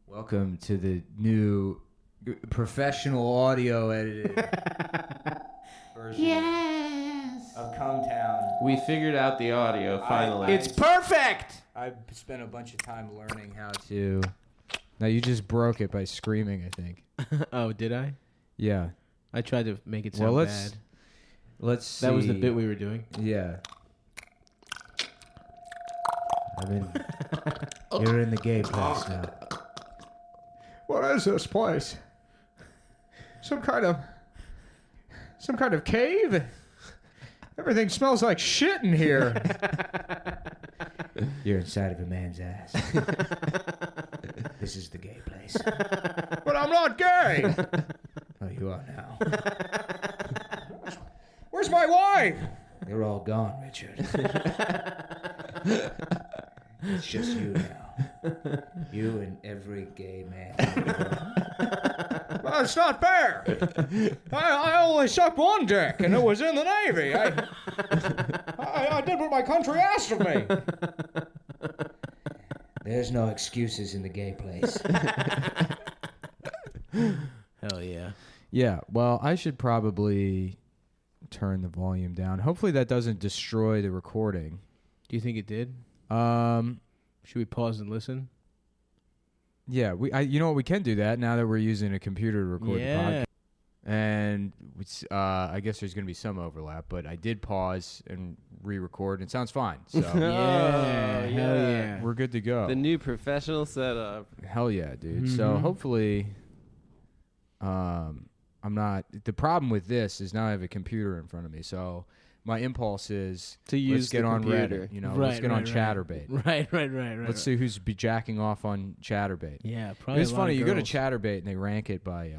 Welcome to the new professional audio edited version of Come Town. We figured out the audio finally. It's perfect! I've spent a bunch of time learning how to... Now, you just broke it by screaming, I think. Oh, did I? Yeah. I tried to make it sound bad. Let's see. That was the bit we were doing? Yeah. You're in the gay place now. What is this place? Some kind of cave? Everything smells like shit in here. You're inside of a man's ass. This is the gay place. But I'm not gay. Oh, you are now. Where's my wife? They're all gone, Richard. It's just you now. You and every gay man. Well, it's not fair. I only sucked one dick, and it was in the Navy. I did what my country asked of me. There's no excuses in the gay place. Hell yeah. Yeah, well, I should probably turn the volume down. Hopefully that doesn't destroy the recording. Do you think it did? Should we pause and listen? Yeah, you know what, we can do that now that we're using a computer to record the podcast. And I guess there's going to be some overlap, but I did pause and re-record, and it sounds fine. So hell yeah. We're good to go. The new professional setup. Hell yeah, dude. So hopefully I'm not... The problem with this is now I have a computer in front of me, so... My impulse is to use let's get on computer. Reddit, let's get on Chatterbait. Right. Let's see who's be jacking off on Chatterbait. Yeah, probably. It's funny, you go to Chatterbait and they rank it by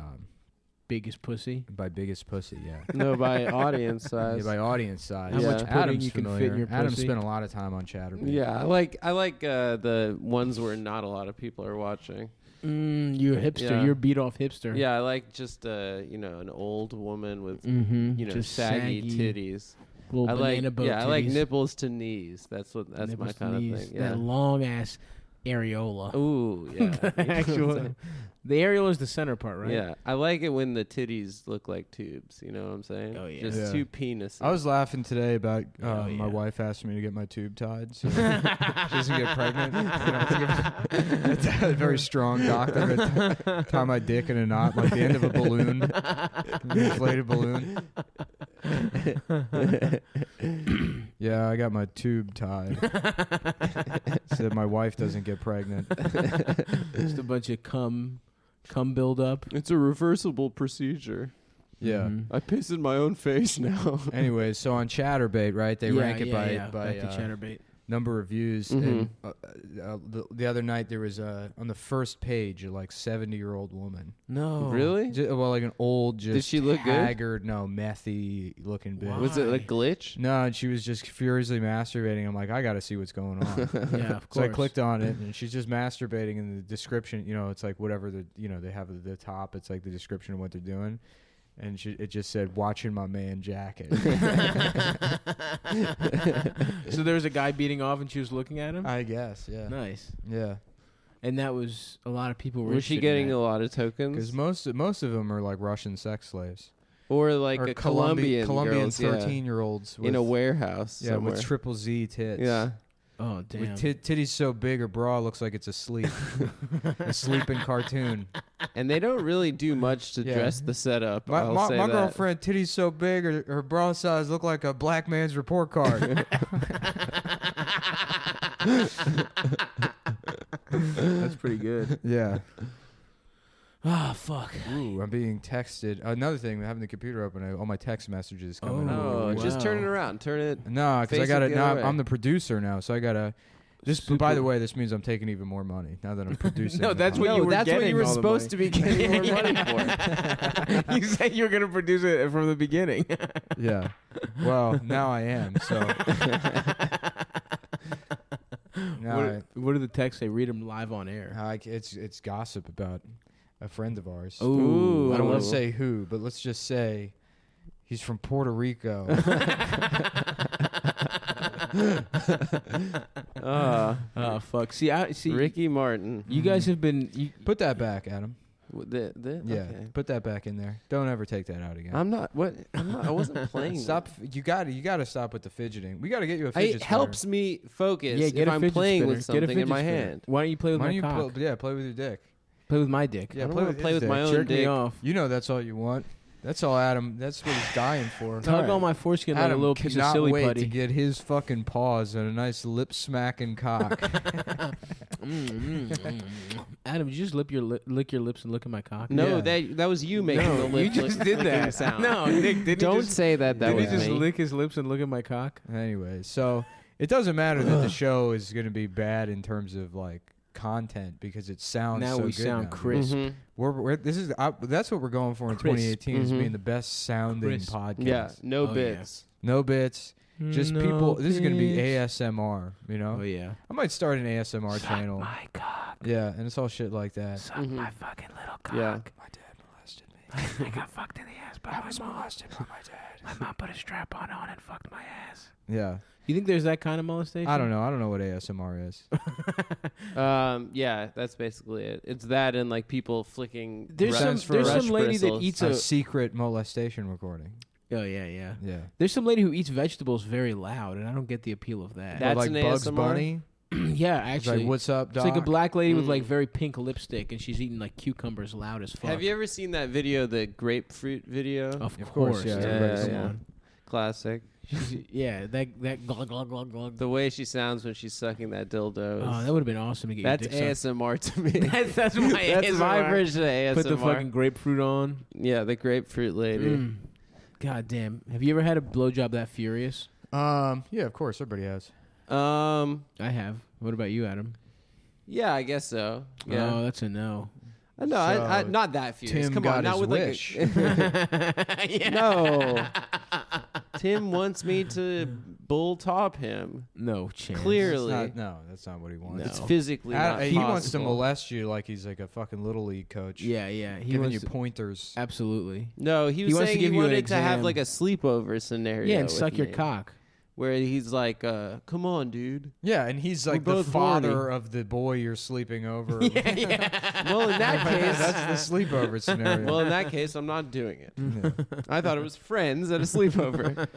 biggest pussy. By biggest pussy, yeah. No, by audience size. Yeah, by audience size. How much pudding Adam's you can familiar. fit in your pussy? Adam spent a lot of time on Chatterbait. Yeah, I like the ones where not a lot of people are watching. You're a hipster. Yeah. You're a beat off hipster. Yeah, I like just an old woman with just saggy titties. Little banana boat I like titties. nipples to knees. That's Nipples my to kind of knees. thing. Yeah. That long ass areola. Ooh, yeah. The areola is the center part, right? Yeah, I like it when the titties look like tubes. You know what I'm saying? Oh, yeah. Just two penises. I was laughing today about yeah. my wife asked me to get my tube tied so she doesn't get pregnant. It's a very strong doctor. Tie my dick in a knot like the end of a balloon, an inflated balloon. Yeah, I got my tube tied so that my wife doesn't get pregnant. Just a bunch of cum build up. It's a reversible procedure. Yeah. I piss in my own face now. Anyway, so on Chatterbait, right? They rank it by back to Chatterbait. Number of views. And the other night there was on the first page a 70-year-old woman. No, really? Well, like an old, just did she look haggard, no, methy looking bitch. Was it a glitch? No, and she was just furiously masturbating. I'm like, I got to see what's going on. Yeah, of course. So I clicked on it, and she's just masturbating. In the description, it's like whatever they have at the top. It's like the description of what they're doing. And it just said, watching my man jacket. So there was a guy beating off and she was looking at him? I guess, yeah. Nice. Yeah. And that was, a lot of people were Was she getting a lot of tokens? Because most of them are like Russian sex slaves. Or like a Colombian girls, 13-year-olds in a warehouse somewhere. with triple Z tits. Yeah. Oh, damn. With titties so big her bra looks like it's asleep. A sleeping cartoon. And they don't really do much to dress the setup. My that. girlfriend, titties so big her bra size look like a black man's report card. That's pretty good. Yeah. Ah, fuck. Ooh, I'm being texted. Another thing, having the computer open, all my text messages coming. Oh, wow. just turn it around. Turn it. No, because I face got it to. the other way. I'm the producer now, so I got to. By the way, this means I'm taking even more money now that I'm producing. No, that's what No, you were that's what getting you were all the supposed to money. be getting more money for. You said you were going to produce it from the beginning. Yeah. Well, now I am. So. What do the texts say? Read them live on air. It's gossip about a friend of ours. Ooh. I don't want to say who, but let's just say he's from Puerto Rico. Oh, fuck. See. Ricky Martin. You guys have been. Put that back, Adam. Yeah. Okay. Put that back in there. Don't ever take that out again. I'm not. What? I wasn't playing. Stop. You got to stop with the fidgeting. We got to get you a It fidget spinner. helps me focus Yeah, get if a I'm fidget playing spinner. with Get a something in fidget my spinner. hand. Why don't you play with Why my don't you cock? play with your dick. Play with my dick. Yeah, I play wanna with play his with my dick. own Jerk me dick. off. You know that's all you want. That's all Adam. That's what he's dying for. Tug on my foreskin like a Adam little piece of cannot silly wait putty. to get his fucking paws on a nice lip smacking cock. Adam, did you just lick your lips and look at my cock? No, Yeah. that was you making No, the lip you just did licking that. sound. No, Nick, didn't Don't he just, say that. That did was he just me. lick his lips and look at my cock? Anyway, so it doesn't matter that the show is going to be bad in terms of like content because it sounds Now so we good sound now. crisp. Mhm. That's what we're going for in Crisp. 2018 is Mhm. being the best sounding Crisp. podcast. Yeah, no Oh, bits. No bits. Just No people. This is going to be bitch. ASMR. You know. Oh yeah. I might start an ASMR channel. My cock. Yeah, and it's all shit like that. Suck Mhm. my fucking little cock. Yeah. My dad molested me. I got fucked in the ass by my mom. molested by my dad. My mom put a strap on and fucked my ass. Yeah. You think there's that kind of molestation? I don't know. I don't know what ASMR is. Yeah, that's basically it. It's that and like people flicking. There's Brush- some brush lady that bristles. eats a a. secret molestation recording. Oh yeah. Yeah. There's some lady who eats vegetables very loud, and I don't get the appeal of that. That's like an Bugs ASMR? Bunny. Yeah, It's actually, like, what's up, it's Doc? like a black lady with like Mm. very pink lipstick, and she's eating like cucumbers loud as fuck. Have you ever seen that video, the grapefruit video? Of Of course, course, yeah, dude. everybody's Come seen on. Classic. Yeah, that glug glug glug glug. The way she sounds when she's sucking that dildo. Oh, that would have been awesome to get That's your dick sucked. ASMR to me. That's my That's my ASMR. version of ASMR. Put the fucking grapefruit on. Yeah, the grapefruit lady. Mm. God damn. Have you ever had a blowjob that furious? Yeah, of course, everybody has. Um, I have. What about you, Adam? yeah, I guess so. Yeah. Oh, that's a no. No, I So, not that furious. Tim Come got on, not his with wish. like no. Tim wants me to bull top him. No chance. Clearly, That's not what he wants. No. it's physically not He wants to possible. molest you like he's like a fucking little league coach. Yeah. He giving wants you to- pointers. Absolutely. No, he was wants to saying give he you an wanted to have exam. like a sleepover scenario. Yeah, and with suck your me, cock. Where he's like, "Come on, dude." Yeah, and he's like We're the both father horny. of the boy you're sleeping over. Well, in that case, That's the sleepover scenario. well, in that case, I'm not doing it. Yeah. I thought it was friends at a sleepover,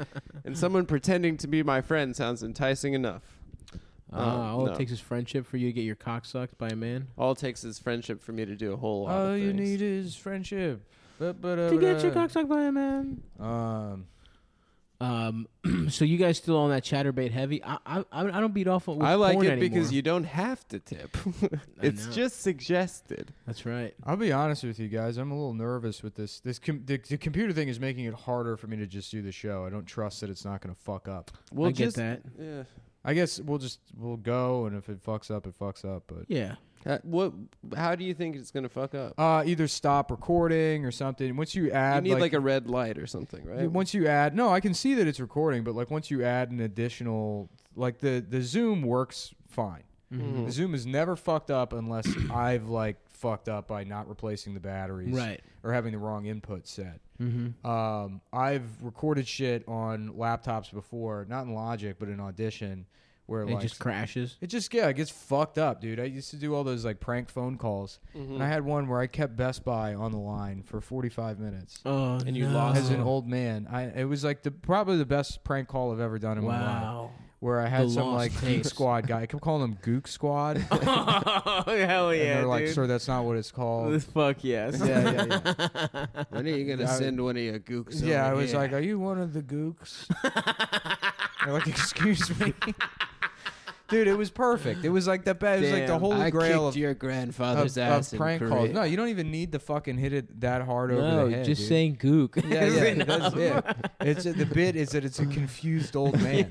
and someone pretending to be my friend sounds enticing enough. All no. it takes is friendship for you to get your cock sucked by a man. All it takes is friendship for me to do a whole lot All of you things. need is friendship. To get your cock sucked by a man. So you guys still on that chatterbait heavy? I don't beat off with I like porn it anymore. because you don't have to tip. It's know. just suggested. That's right. I'll be honest with you guys. I'm a little nervous with this. The computer thing is making it harder for me to just do the show. I don't trust that it's not going to fuck up. We'll I get just, that. Yeah. I guess we'll go, and if it fucks up, it fucks up. But Yeah. How do you think it's gonna fuck up? either stop recording or something. Once you add, You need like a red light or something, right? Once you add, no, I can see that it's recording, but like once you add an additional, like the Zoom works fine. Mhm. The Zoom is never fucked up unless I've like fucked up by not replacing the batteries, Right. or having the wrong input set. Mm-hmm. I've recorded shit on laptops before, not in Logic, but in Audition, where It like just crashes. it gets fucked up, dude. I used to do all those like prank phone calls, Mm-hmm. and I had one where I kept Best Buy on the line for 45 minutes. Oh, And you no. lost As an old man, it was like probably the best prank call I've ever done in my life. Wow. Where I had The some lost like Geek tapes. Squad guy. I kept calling them Gook Squad. Oh, hell And yeah, they're like, dude. sir, that's not what it's called. Fuck yes. Yeah. When are you gonna I- send one of your gooks? Yeah, I over was here? like, are you one of the Gooks? They're like, excuse me. Dude, it was perfect. It was like the best. It was like the Damn. holy I grail kicked of, your grandfather's ass in prank calls. Korea. No, you don't even need to fucking hit it that hard over No, the head. just dude. saying gook. Yeah, is yeah. enough. It's the bit is that it's a confused old man.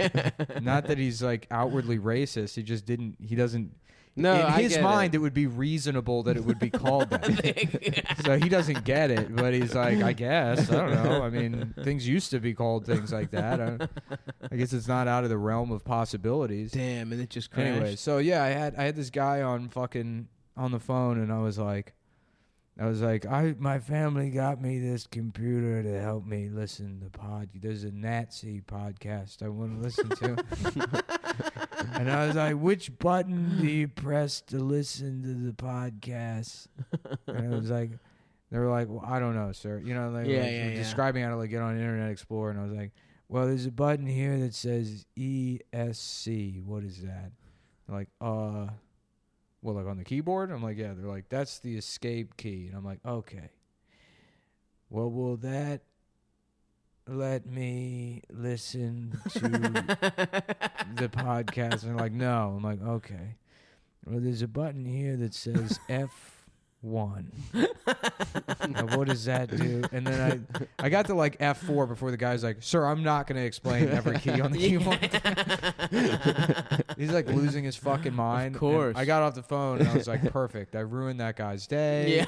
Not that he's like outwardly racist. He just didn't. He doesn't. No, in I his get mind, it. it would be reasonable that it would be called that. So he doesn't get it, but he's like, I guess. I don't know. I mean, things used to be called things like that. I guess it's not out of the realm of possibilities. Damn, and it just crashed. Anyway, so yeah, I had this guy on the phone, and I was like, I was like, my family got me this computer to help me listen to There's a Nazi podcast I want to listen to. And I was like, which button do you press to listen to the podcast? And I was like, they were like, well, I don't know, sir. You know, they were describing how to like get on Internet Explorer. And I was like, well, there's a button here that says ESC. What is that? They're like, well, like on the keyboard? I'm like, yeah. They're like, that's the escape key. And I'm like, okay. Well, will that let me listen to the podcast? And they're like, no. I'm like, okay. Well, there's a button here that says F1. Now, what does that do? And then I got to like F4 before the guy's like, sir, I'm not going to explain every key on the keyboard. He's like losing his fucking mind. Of course. And I got off the phone and I was like, perfect. I ruined that guy's day. Yeah.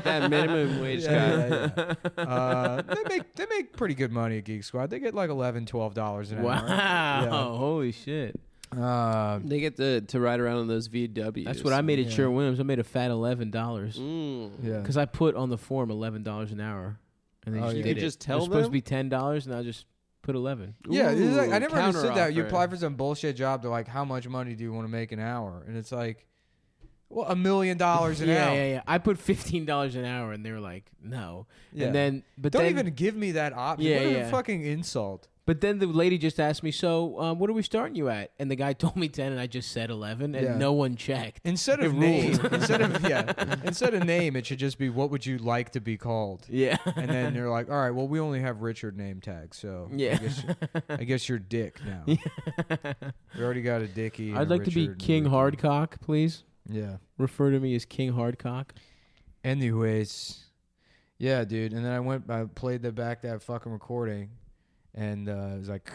That minimum wage guy. Yeah. They make pretty good money at Geek Squad. They get like $11, $12 an hour. Wow. Yeah. Holy shit. They get to ride around on those VWs. That's what I made at Yeah. Sherwin-Williams. I made a fat $11. Yeah. Because I put on the form $11 an hour. And they just You did could it. just It tell was supposed to them? be $10, and I just put 11. Yeah, it's like, I never understood that. You counteroffer. apply for some bullshit job. They're like, how much money do you want to make an hour? And it's like, well, $1 million an hour. Yeah. I put $15 an hour, and they were like, no. Yeah. And then, but Don't then, even give me that option. Yeah, What a yeah. fucking insult. But then the lady just asked me, so what are we starting you at? And the guy told me 10, and I just said 11, and Yeah. no one checked. Instead It of name, ruled. instead of name, it should just be what would you like to be called? Yeah. And then they're like, all right, well, we only have Richard name tags, so Yeah. I guess you're Dick now. We already got a Dickie. and I'd a like to be Richard and a King Ricky. Hardcock, please. Yeah. Refer to me as King Hardcock. Anyways, yeah, dude. And then I played that fucking recording, and it was like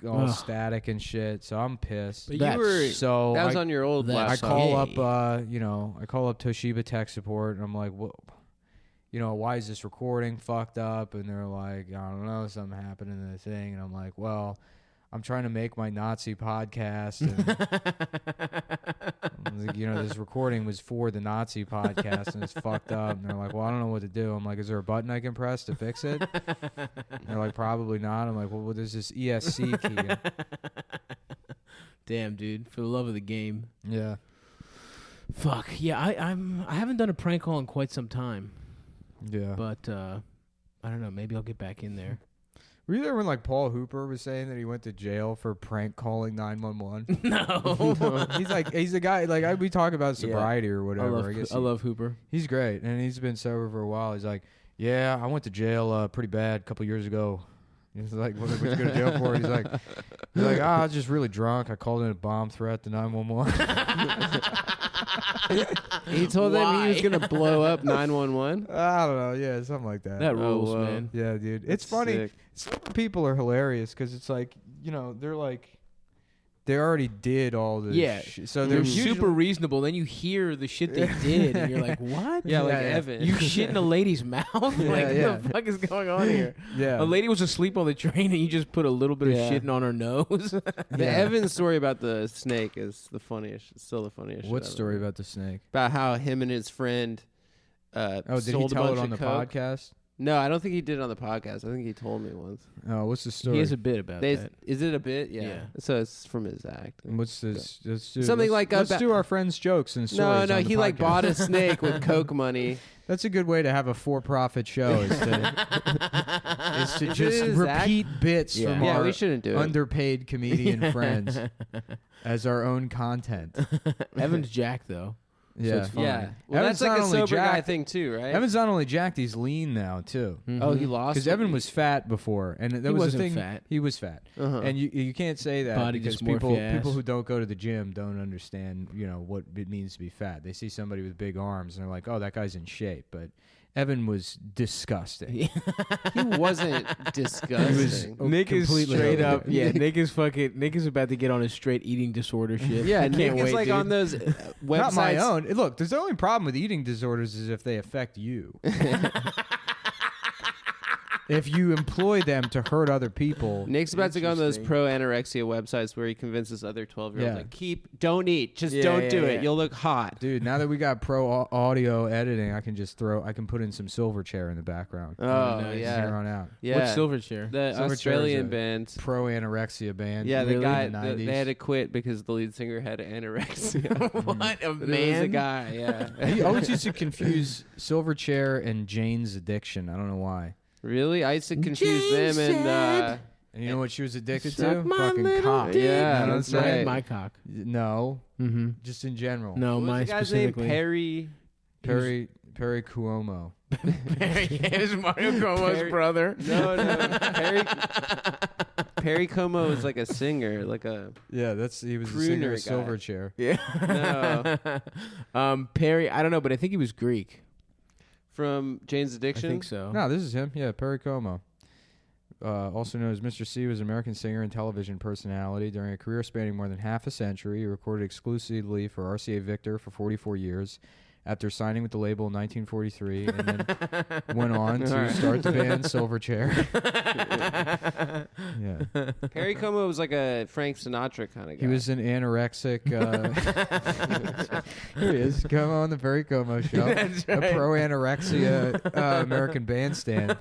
all Ugh. static and shit. So I'm pissed. But That's you were. So That was on your old That's I laptop. call Hey. up, I call up Toshiba tech support, and I'm like, what? Why is this recording fucked up? And they're like, I don't know, something happened in the thing. And I'm like, well, I'm trying to make my Nazi podcast. And I was like, this recording was for the Nazi podcast, and it's fucked up. And they're like, well, I don't know what to do. I'm like, is there a button I can press to fix it? And they're like, probably not. I'm like, well, there's this ESC key. Damn, dude. For the love of the game. Yeah. Fuck. Yeah, I haven't done a prank call in quite some time. Yeah. But I don't know. Maybe I'll get back in there. Were you there when like Paul Hooper was saying that he went to jail for prank calling 911? No. He's a guy like we talk about sobriety or whatever. I love Hooper. He's great, and he's been sober for a while. He's like, yeah, I went to jail pretty bad a couple years ago. He's like, what did you go to jail for? He's like, I was just really drunk. I called in a bomb threat to 911. He told them he was going to blow up 911. I don't know. Yeah, something like that. That rules, whoa. man. Yeah, dude. That's It's funny. sick. Some people are hilarious because it's like, they're like, they already did all this. Yeah. So They're they're super reasonable. Then you hear the shit they did, and you're like, what? Yeah, like Evan. You shit in a lady's mouth? Like, yeah. what the fuck is going on here? Yeah. A lady was asleep on the train, and you just put a little bit of Yeah. shitting on her nose. The Evan story about the snake is the funniest. It's still the funniest. What shit story ever. about the snake? About how him and his friend Oh, did he sold a tell bunch it on of the coke. podcast? No, I don't think he did it on the podcast. I think he told me once. Oh, what's the story? He has a bit about that. Is it a bit? Yeah. Yeah. So it's from his act. What's this? Something like let's about- do our friends' jokes and stories. No, on the he like podcast. bought a snake with coke money. That's a good way to have a for-profit show. Is to Is it just his act? repeat bits Yeah. from Yeah, our we shouldn't do it. underpaid comedian friends as our own content. Evan's Jack, though. Yeah, it's fine. Yeah. Well, Evan's that's like not a only sober guy jacked- thing too, right? Evan's not only jacked; he's lean now too. Oh, he lost. Because Evan was fat before, and that He was the wasn't thing. fat. He was fat, Uh-huh. and you can't say that Body because dysmorphia people ass. who don't go to the gym don't understand what it means to be fat. They see somebody with big arms and they're like, "Oh, that guy's in shape," but Evan was disgusting. He wasn't disgusting. Nick is completely straight over up. it. Yeah, Nick is about to get on his straight eating disorder shit. Yeah, I Nick can't is wait, like dude. on those websites. Not my own. Look, there's the only problem with eating disorders is if they affect you. if you employ them to hurt other people. Nick's about to go on those Interesting. pro-anorexia websites where he convinces other 12-year-olds, Yeah. like, don't eat. Just don't do it. You'll look hot. Dude, now that we got audio editing, I can put in some Silverchair in the background. Oh, nice. Here yeah. on out. Yeah. What's Silverchair? The Silverchair is Australian a band. Pro anorexia band. Yeah, the Really? guy, In the 90s. they had to quit because the lead singer had anorexia. What a But it was a man! guy, yeah. I always used to confuse Silverchair and Jane's Addiction. I don't know why. Really? I used to confuse them and And you know what she was addicted Suck to? my Fucking little cock. dick. Yeah, You know that's what I'm saying? right. My cock. No, Mm-hmm. just in general. No, what was mine the guy's name? specifically. Perry Cuomo. It was Mario Cuomo's Perry- brother. No, Perry Como is like a singer, like a Yeah, he was the singer of Crooner guy. Silverchair. Yeah. Perry, I don't know, but I think he was Greek. from Jane's I Addiction. think so. No, this is him. Yeah, Perry Como. Also known as Mr. C, was an American singer and television personality. During a career spanning more than half a century, he recorded exclusively for RCA Victor for 44 years. After signing with the label in 1943, and then went on to start the band Silverchair. Yeah, Perry Como was like a Frank Sinatra kind of guy. he was an anorexic. Here he is. Come on the Perry Como show. That's A right. pro anorexia American bandstand.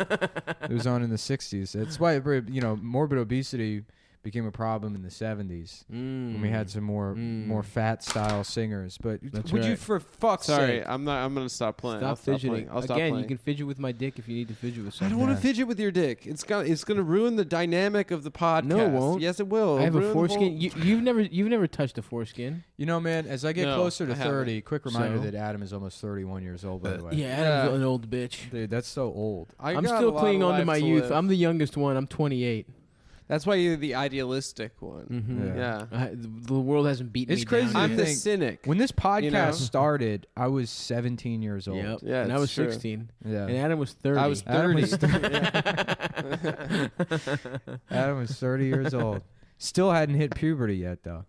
It was on in the 60s. That's why morbid obesity became a problem in the 70s when we had some more fat style singers. But That's would you, right. for fuck's Sorry, sake? I'm gonna stop playing. I'll Stop stop fidgeting. playing. I'll stop Again, playing. you can fidget with my dick if you need to fidget with I something. don't want Yeah. to fidget with your dick. It's gonna ruin the dynamic of the podcast. No, it won't. Yes, it will. I have Ruin a the foreskin. whole- You've never touched a foreskin. You know, man, as I get No, closer to I haven't. 30, quick reminder So? that Adam is almost 31 years old, by the way. Yeah, Adam's Yeah. an old bitch. Dude, that's so old. I I'm got still a lot clinging of on to life my youth. live. I'm the youngest one. I'm 28. That's why you're the idealistic one. Mm-hmm. Yeah. Yeah. The world hasn't beaten It's me crazy down to I'm yet. the think- cynic. When this podcast know? started, I was 17 years old. Yep. Yeah, and I it's was true. 16. Yeah. And Adam was 30. I was Adam 30. was Adam was 30 years old. Still hadn't hit puberty yet, though.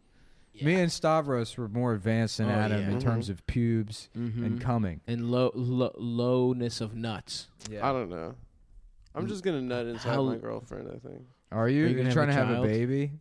Me and Stavros were more advanced than Oh, Adam yeah. in terms of pubes Mhm. and coming. And lowness of nuts. I don't know. I'm just gonna nut inside How- my girlfriend. I think. Are you? Are you You're gonna trying to have a have a child? baby?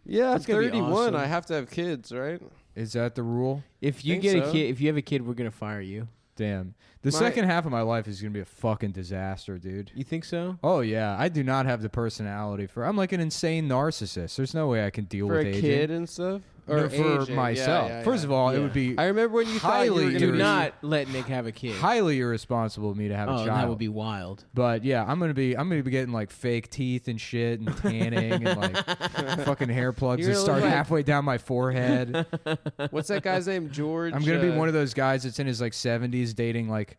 Yeah, I'm That's gonna be 31. awesome. I have to have kids, right? Is that the rule? If you Think get so. a kid, if you have a kid, we're gonna fire you. Damn. The My- second half of my life is going to be a fucking disaster, dude. You think so? Oh, yeah. I do not have the personality for... I'm like an insane narcissist. There's no way I can deal For with a aging. kid and stuff. No, Or for aging. myself. Yeah, yeah, First yeah. of all, it Yeah. would be I remember when you thought you highly were gonna Do be not let Nick have a kid. highly irresponsible of me to have a Oh, child. that would be wild. But yeah, I'm gonna be getting like fake teeth and shit and tanning and like fucking hair plugs You're that gonna start look like- halfway down my forehead. What's that guy's name? George. I'm gonna be one of those guys that's in his like 70s dating like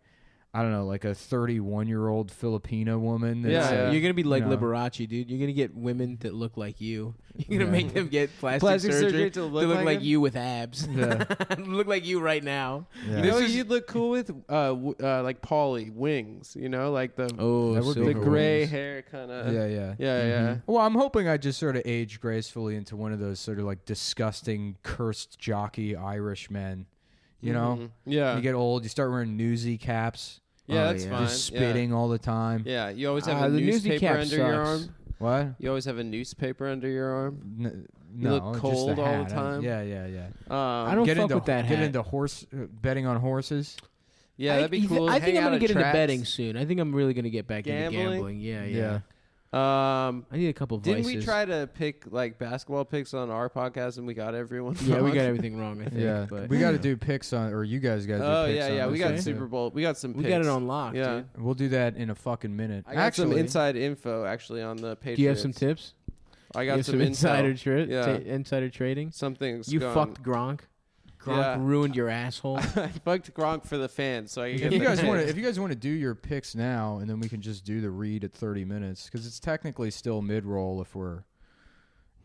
I don't know, like a 31-year-old Filipino woman. That's, Yeah. You're gonna be like you know. Liberace, dude. You're gonna get women that look like you. You're gonna Yeah. make them get plastic Plastic surgery surgery to to look look like like him? you with abs. Yeah. Look like you right now. Yeah. You know This what is- you'd look cool with? Like Pauly wings. You know, like the Oh, That would be the cool. gray wings. hair kind of. yeah, yeah. Yeah. Well, I'm hoping I just sort of age gracefully into one of those sort of like disgusting, cursed jockey Irish men. You know, Mhm. Yeah. you get old, you start wearing newsy caps, Yeah, Oh, that's yeah. fine. just spitting all the time. Yeah. You always have a the newsy newspaper cap under your sucks. arm. What? You always have a newspaper under your arm. No, look just cold all the hat. time? Yeah, yeah, yeah. I don't Get fuck into with that get hat. into horse betting on horses. Yeah, that'd be cool. I think Hang I'm out gonna at get into tracks. betting soon. I think I'm really gonna get back Gambling? into gambling. Yeah, yeah. Yeah. I need a couple Didn't vices. we try to pick like basketball picks on our podcast and we got everyone? Yeah, we wrong? got everything wrong. I think. Yeah, but we got to do picks on, or you guys got to do Oh picks yeah, on yeah. this We got one, too. Super Bowl. We got some. we picks. got it on lock. Yeah. Dude. We'll do that in a fucking minute. I got some Actually, inside info actually on the Patriots. Do you have some tips? I You got have some insider intel. Yeah. insider trading. Something's You going. fucked Gronk. Gronk Yeah. ruined your asshole. I fucked Gronk for the fans, so I can if get you the guys want to, picks. if you guys want to do your picks now, and then we can just do the read at 30 minutes because it's technically still mid-roll if we're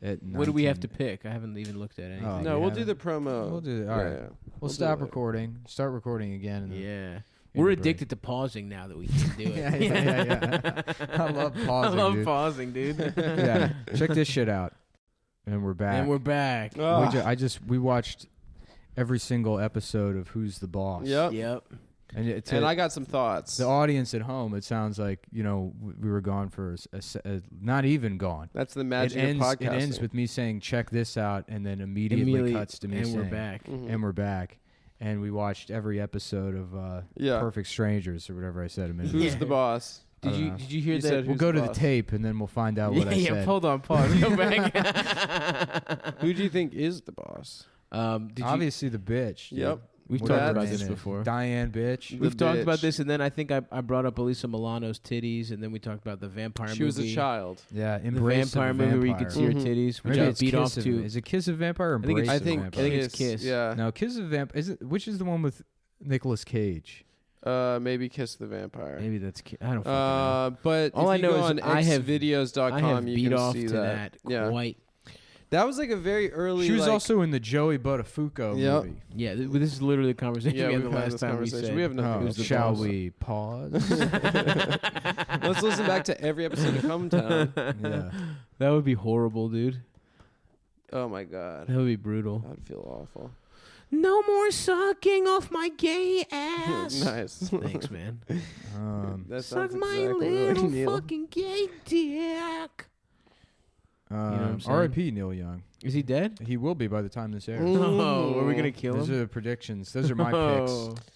at. 19. What do we have to pick? I haven't even looked at anything. Oh, No, you we'll do haven't? the promo. We'll do it. All Yeah, right. yeah. We'll We'll do stop it. recording. Start recording again. And then Yeah. in We're the break. addicted to pausing now that we can do it. Yeah. I love pausing. I love dude. pausing, dude. Yeah, check this shit out. And we're back. And we're back. Oh. We watched every single episode of Who's the Boss. Yep. Yep. And I got some thoughts. The audience at home, it sounds like, we were gone for not even gone. That's the magic of podcasting. It ends with me saying, check this out, and then immediately cuts to me saying, we're back. Mm-hmm. And we're back. And we watched every episode of Perfect Strangers or whatever I said a minute ago. Who's the boss? Did you hear that? We'll go to the tape, and then we'll find out what I said. Yeah, hold on, pause. Go back. Who do you think is the boss? Obviously the bitch. Yep. We've Whatever talked about her this name is. before. Diane bitch. We've talked about this, and then I think I brought up Elisa Milano's titties, and then we talked about the vampire movie. She was a child. Yeah, The Embrace vampire of movie Vampire. where you could see her titties, which Maybe I it's beat off Kiss to. Is it Kiss of Vampire or I think Embrace it's- of I think Vampire? it's Kiss. Yeah. No, Kiss of Vampire. Which is the one with Nicolas Cage? Maybe Kiss the Vampire. Maybe that's I don't fucking know. But All if I know you go is on I have xvideos.com, you beat can off see to that Yeah. quite. That was like a very early. She was also in the Joey Buttafuoco Yep. movie. Yeah, this is literally the conversation Yeah, we had we've the had last this time we conversation. said. We have nothing. Who's the Shall boss? we pause? Let's listen back to every episode of Come Town. Yeah. That would be horrible, dude. Oh my god, That would be brutal. that would feel awful. No more sucking off my gay ass. Nice. Thanks, man. That Suck sounds my exactly little like Neil. fucking gay dick. what I'm saying? R.I.P. Neil Young. Is he dead? He will be by the time this airs. Oh, are we gonna kill Those him? are the predictions. Those are my Oh. picks.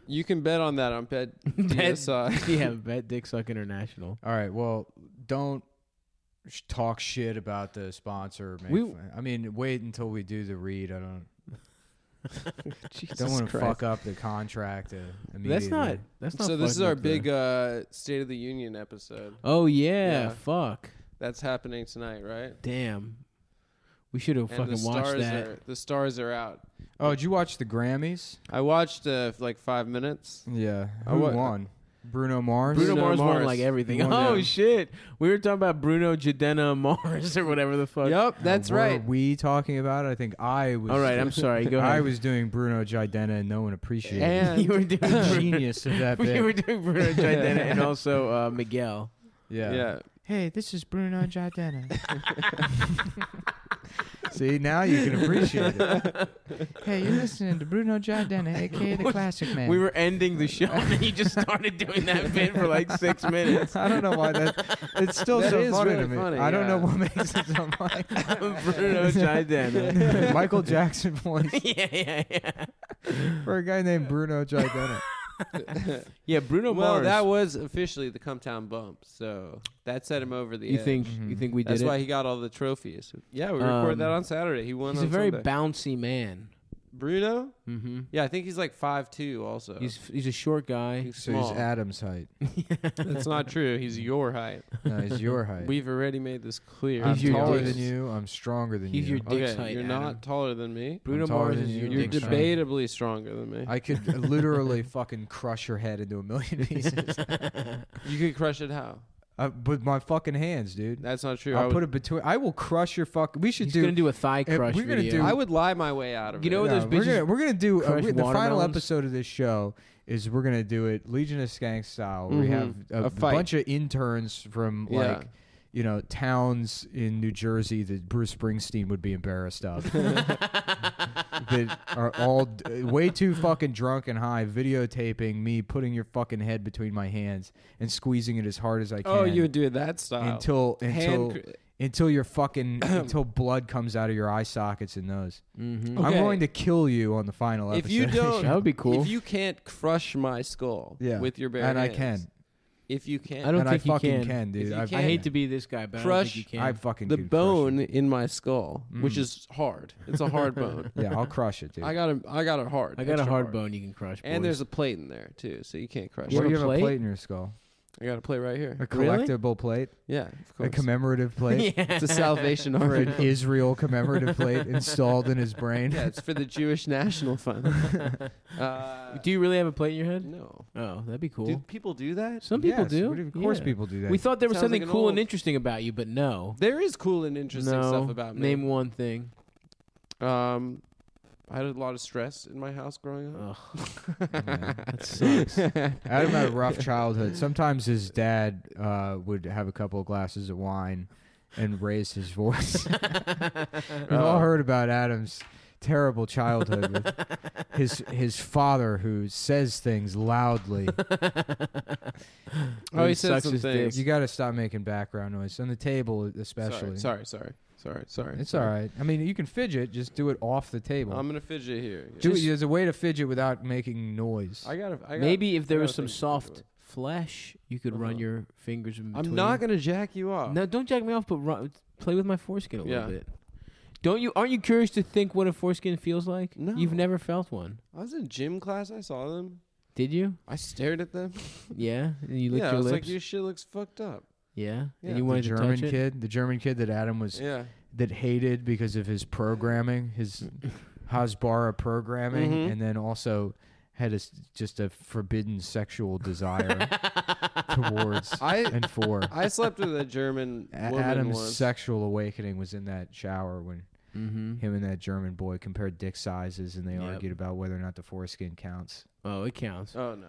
You can bet on that on Bet DSI. Yeah, Bet Dick Suck International. All right. Well, don't talk shit about the sponsor. Wait until we do the read. I don't want to fuck up the contract immediately. That's not. So this is fucking our up the- big State of the Union episode. Oh yeah, Yeah. fuck. That's happening tonight, right? Damn. We should have And fucking watched that. the stars are out. Oh, did you watch the Grammys? I watched like 5 minutes. Yeah. Oh, Who what- won? Bruno Mars? Bruno Mars won Mars. like everything. He won, Oh yeah. shit! We were talking about Bruno Jadena Mars or whatever the fuck. Yep, that's Were right. we talking about it? I think I was. All right, I'm sorry. Go ahead. I was doing Bruno Jidena and no one appreciated And you were doing the Bruno, genius of that bit. you were doing Bruno Jadena and also Miguel. yeah. Hey, this is Bruno Jidena. See, now you can appreciate it. Hey, you're listening to Bruno Jidena, a.k.a. the Classic Man. We were ending the show and you just started doing that bit for like 6 minutes. I don't know why that. It's still That so is funny really to me. funny, I don't know yeah. what makes it so funny. Bruno Jadena. Michael Jackson voice yeah. for a guy named Bruno Jidena. Yeah, Bruno Well, Mars. that was officially the Come Town bump, so that set him over the you edge. think Mhm. you think we did That's it? why he got all the trophies. Yeah, we recorded that Um, on Saturday. He won He's on a very Sunday. bouncy man. Bruno? Mm-hmm. Yeah, I think he's like 5'2" also. He's a short guy. He's So small. he's Adam's height. That's not true. He's your height. No, he's your height. We've already made this clear. I'm He's your taller dick's- than you. I'm stronger than He's you. your dick's Okay, height. you're Adam. not taller than me. Bruno taller Mars than is you. your You're dick's height. debatably stronger than me. I could literally fucking crush your head into a million pieces. You could crush it how? With my fucking hands, dude. That's not true. I'll put it between. I will crush your fuck. We should He's do. gonna do a thigh if crush we're gonna video. do- I would lie my way out of You it. know what those bitches we're gonna do crush the final watermelons? episode of this show is we're gonna do it Legion of Skanks style. Where we have Mhm. a A fight. bunch of interns from Yeah. towns in New Jersey that Bruce Springsteen would be embarrassed of. That are all way too fucking drunk and high, videotaping me putting your fucking head between my hands and squeezing it as hard as I can. Oh, you would do it that style. until your fucking until blood comes out of your eye sockets in those. Mm-hmm. Okay. I'm going to kill you on the final episode. If you of the don't, show. That would be cool. If you can't crush my skull with your bare and hands, I can. If you can't, I don't and think I you fucking can. dude. If you I can- I hate to be this guy, but I don't Crush- think you I can. fucking the can bone crush in my skull, which Mm. is hard. It's a hard bone. it. Yeah, I'll crush it, dude. I got a hard. I got a extra hard bone you can crush. And boys. there's a plate in there too, so you can't crush You What it. do have you a have a plate? plate in your skull? I got a plate right here. A Really? collectible plate? Yeah, of A course. commemorative plate? yeah. It's a Salvation For Army. an Israel commemorative plate installed in his brain? Yeah, it's for the Jewish National Fund. Do you really have a plate in your head? No. Oh, that'd be cool. Do people do that? Some people Yes, do. Of course Yeah. people do that. We thought there was Sounds something like an cool and old- interesting about you, but no. There is cool and interesting no. stuff about me. Name one thing. I had a lot of stress in my house growing up. That sucks. Adam had a rough childhood. Sometimes his dad would have a couple of glasses of wine and raise his voice. We've all heard about Adam's terrible childhood with his father who says things loudly. Oh, he said sucks some his dick. things. You got to stop making background noise on the table, especially. Sorry. It's all right. I mean, you can fidget. Just do it off the table. I'm gonna fidget here. There's a way to fidget without making noise. Maybe if there was some soft flesh, you could run your fingers in between. I'm not gonna jack you off. No, don't jack me off, but play with my foreskin a little Yeah. bit. Aren't you curious to think what a foreskin feels like? No. You've never felt one. I was in gym class. I saw them. Did you? I stared at them. Yeah. And you licked I your was lips. like, your shit looks fucked up. Yeah. Yeah. And you wanted to touch it. The German kid that Adam was Yeah. that hated because of his programming, his Hasbara programming, Mhm. and then also had just a forbidden sexual desire towards and for. I slept with a German woman Adam's once. sexual awakening was in that shower when Mm-hmm. him and that German boy compared dick sizes, and they Yep. argued about whether or not the foreskin counts. Oh, it counts. Oh no,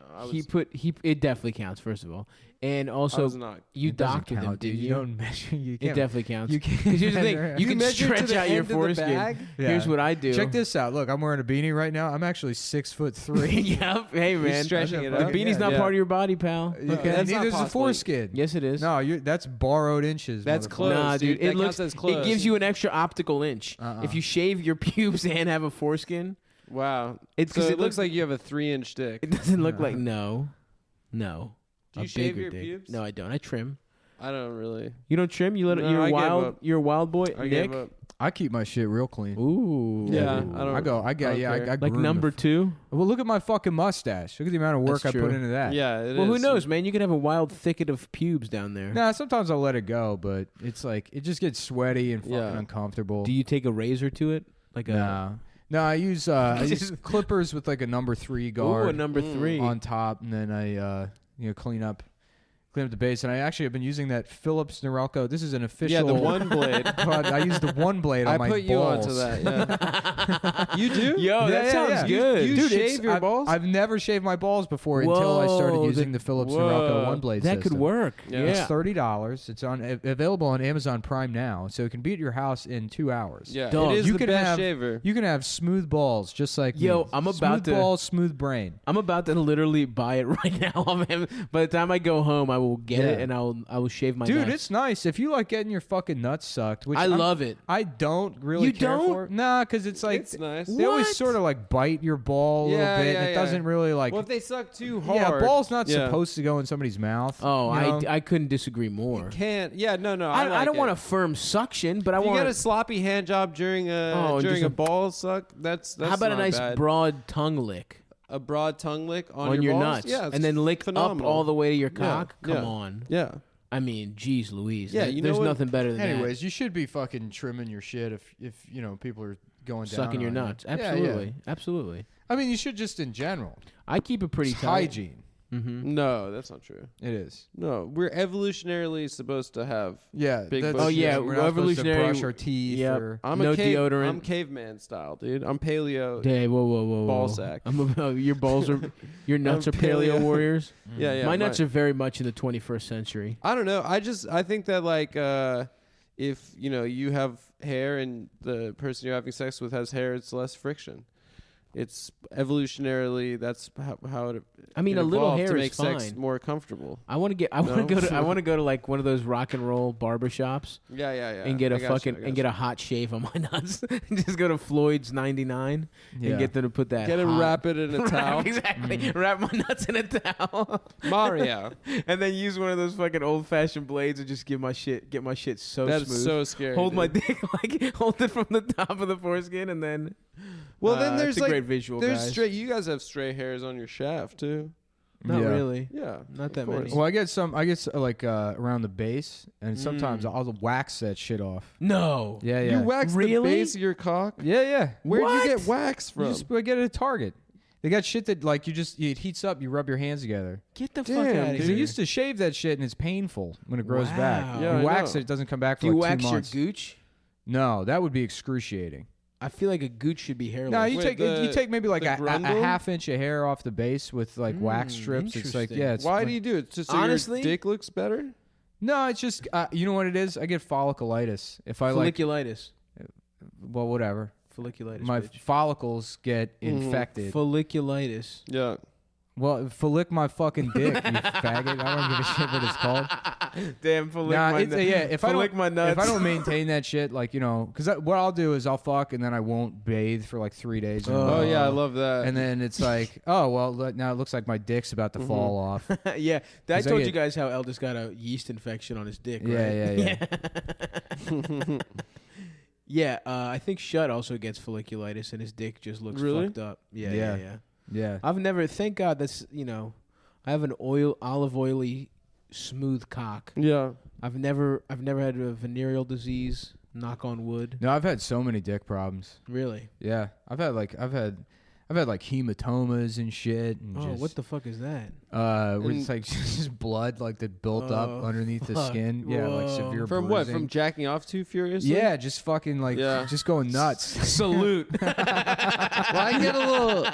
It definitely counts. First of all, and I also was not. you It doesn't docked with him, count, dude. didn't You you? don't measure. You It can't. definitely counts. You can't. Because here's the thing: you can measure to stretch the out your end of the foreskin. bag? Yeah. Here's what I do. Check this out. Look, I'm wearing a beanie right now. I'm actually 6'3". Yep. Hey man, stretching it the up? beanie's not Yeah. part of your body, pal. Yeah, Okay. That's not neither's the possible. foreskin. Yes, it is. No, that's borrowed inches. That's motherfucker. close. Nah, dude. That It looks. counts as close. It gives you an extra optical inch. If you shave your pubes and have a foreskin, Wow. it's So because it looks like you have a 3-inch dick. it doesn't look like no. Do you A shave bigger your dick. pubes? No, I don't. I trim. I don't really. You don't trim. You let it. No, You're I gave wild. up. You're a wild boy, I Nick. gave up. I keep my shit real clean. Ooh. Yeah, Ooh. I don't. I care. like Like number 2. Well, look at my fucking mustache. Look at the amount of work That's I true. put into that. Yeah, it Well, who is. knows, man? You could have a wild thicket of pubes down there. Nah, sometimes I'll let it go, but it's like it just gets sweaty and fucking Yeah. uncomfortable. Do you take a razor to it? Like a No, I use clippers with like a number 3 guard a number 3. on top, and then I clean up the base. And I actually have been using that Phillips Norelco. This is an official. Yeah, the one blade. God, I use the one blade on I my put you balls. onto that. Yeah. You do? Yo, that sounds good. You Dude, shave your balls? I've never shaved my balls before until I started Whoa, using the Phillips whoa. Norelco one blade that system. could work. Yeah. Yeah. It's $30. It's available on Amazon Prime now, so it can be at your house in 2 hours. Yeah, Dog, it is you the can best have- shaver. You can have smooth balls just like Yo, me. I'm about smooth to- balls, smooth brain. I'm about to literally buy it right now. By the time I go home, I will get it Yeah. and I will shave my Dude, nuts. it's nice if you like getting your fucking nuts sucked. Which I love it. I don't really You care don't? for. Nah, because it's like It's nice. they always What? sort of like bite your ball a little Yeah, bit. yeah, and it yeah. doesn't really like. Well, if they suck too hard. Yeah, ball's not Yeah. supposed to go in somebody's mouth. Oh, you know? I couldn't disagree more. Can't. Yeah, no. I don't like want it. a firm suction, but I If you want get a sloppy hand job during Oh, a just a- ball suck. That's how about a not nice bad. broad tongue lick a broad tongue lick on your balls? nuts, Yeah, it's and then lick phenomenal. up all the way to your Yeah, cock? Come yeah. on. Yeah. I mean, geez, Louise. Yeah, you know there's what? nothing better than Anyways, you should be fucking trimming your shit if people are going that. down Sucking your on you. nuts. Yeah, yeah. Absolutely. Absolutely. I mean, you should just in general. I keep it pretty It's tight. hygiene. Mm-hmm. No, that's not true. It is. No, we're evolutionarily supposed to have. Yeah. Big that's, bush. Oh, yeah, we're not supposed to evolutionary- brush our teeth. Yep. Or, I'm No a deodorant. I'm caveman style, dude. I'm paleo. Hey, whoa. Ball sack. I'm about, your balls are, your nuts I'm are paleo paleo. warriors. Yeah, yeah. My nuts are very much in the 21st century. I don't know. I think that like if you have hair and the person you're having sex with has hair, it's less friction. It's evolutionarily that's how it. I mean, it a little evolved hair to is make sex fine. more comfortable. I want to go to like one of those rock and roll barber shops Yeah. and get I a gotcha, fucking I and gotcha. get a hot shave on my nuts. Just go to Floyd's 99 Yeah. and get them to put that. Get him hot- wrap it in a towel. Exactly. Wrap my nuts in a towel. Mario. And then use one of those fucking old fashioned blades and just get my shit so That's smooth. so scary. Hold my dude. dick like hold it from the top of the foreskin and then. Well, then there's it's a like great visual. there's guys. stray. You guys have stray hairs on your shaft too. Not Yeah. really. Yeah, Not of that course. many. Well, I get like around the base, and sometimes Mm. I'll wax that shit off. No. Yeah, You yeah. wax the Really? base of your cock. Yeah, yeah. Where'd What? you get wax You from? just get it at Target. They got shit that like it heats up. You rub your hands together. Get the Damn, fuck out of dude. Because here. they used to shave that shit, and it's painful when it grows back. Wow. Yeah, you I wax know. it for Do like you 2 wax your months. gooch? No, that would be excruciating. I feel like a gooch should be hairless. No, you Wait, you take maybe like the a grundle? half inch of hair off the base with like wax strips. It's like interesting. it's Why like- do you do it? Just so Honestly? your dick looks better? No, it's just you know what it is. I get folliculitis if I like. Folliculitis. Well, whatever. Folliculitis. my bitch. follicles get infected. Folliculitis. Yeah. Well, follic my fucking dick, you faggot. I don't give a shit what it's called. Damn, follic Nah, my it's, nuts. yeah. If I Follic my don't, nuts. if I don't maintain that shit, like because what I'll do is I'll fuck and then I won't bathe for like 3 days. In a Oh row. yeah, I love that. And then it's like, oh well, now it looks like my dick's about to fall off. Yeah, I 'Cause I told get- you guys how Eldest got a yeast infection on his dick, right? Yeah. Yeah, I think Shut also gets folliculitis, and his dick just looks Really? fucked up. Yeah. Yeah. Yeah. I've never. Thank God that's I have an olive oily, smooth cock. Yeah. I've never had a venereal disease. Knock on wood. No, I've had so many dick problems. Really? Yeah, I've had like hematomas and shit. And Oh, just, what the fuck is that? where it's like just blood like that built up Oh, underneath the fuck. skin. Yeah, like Whoa. severe From what? bruising. From jacking off too furiously? Yeah, just fucking like just going nuts. Salute. Well, I get a little.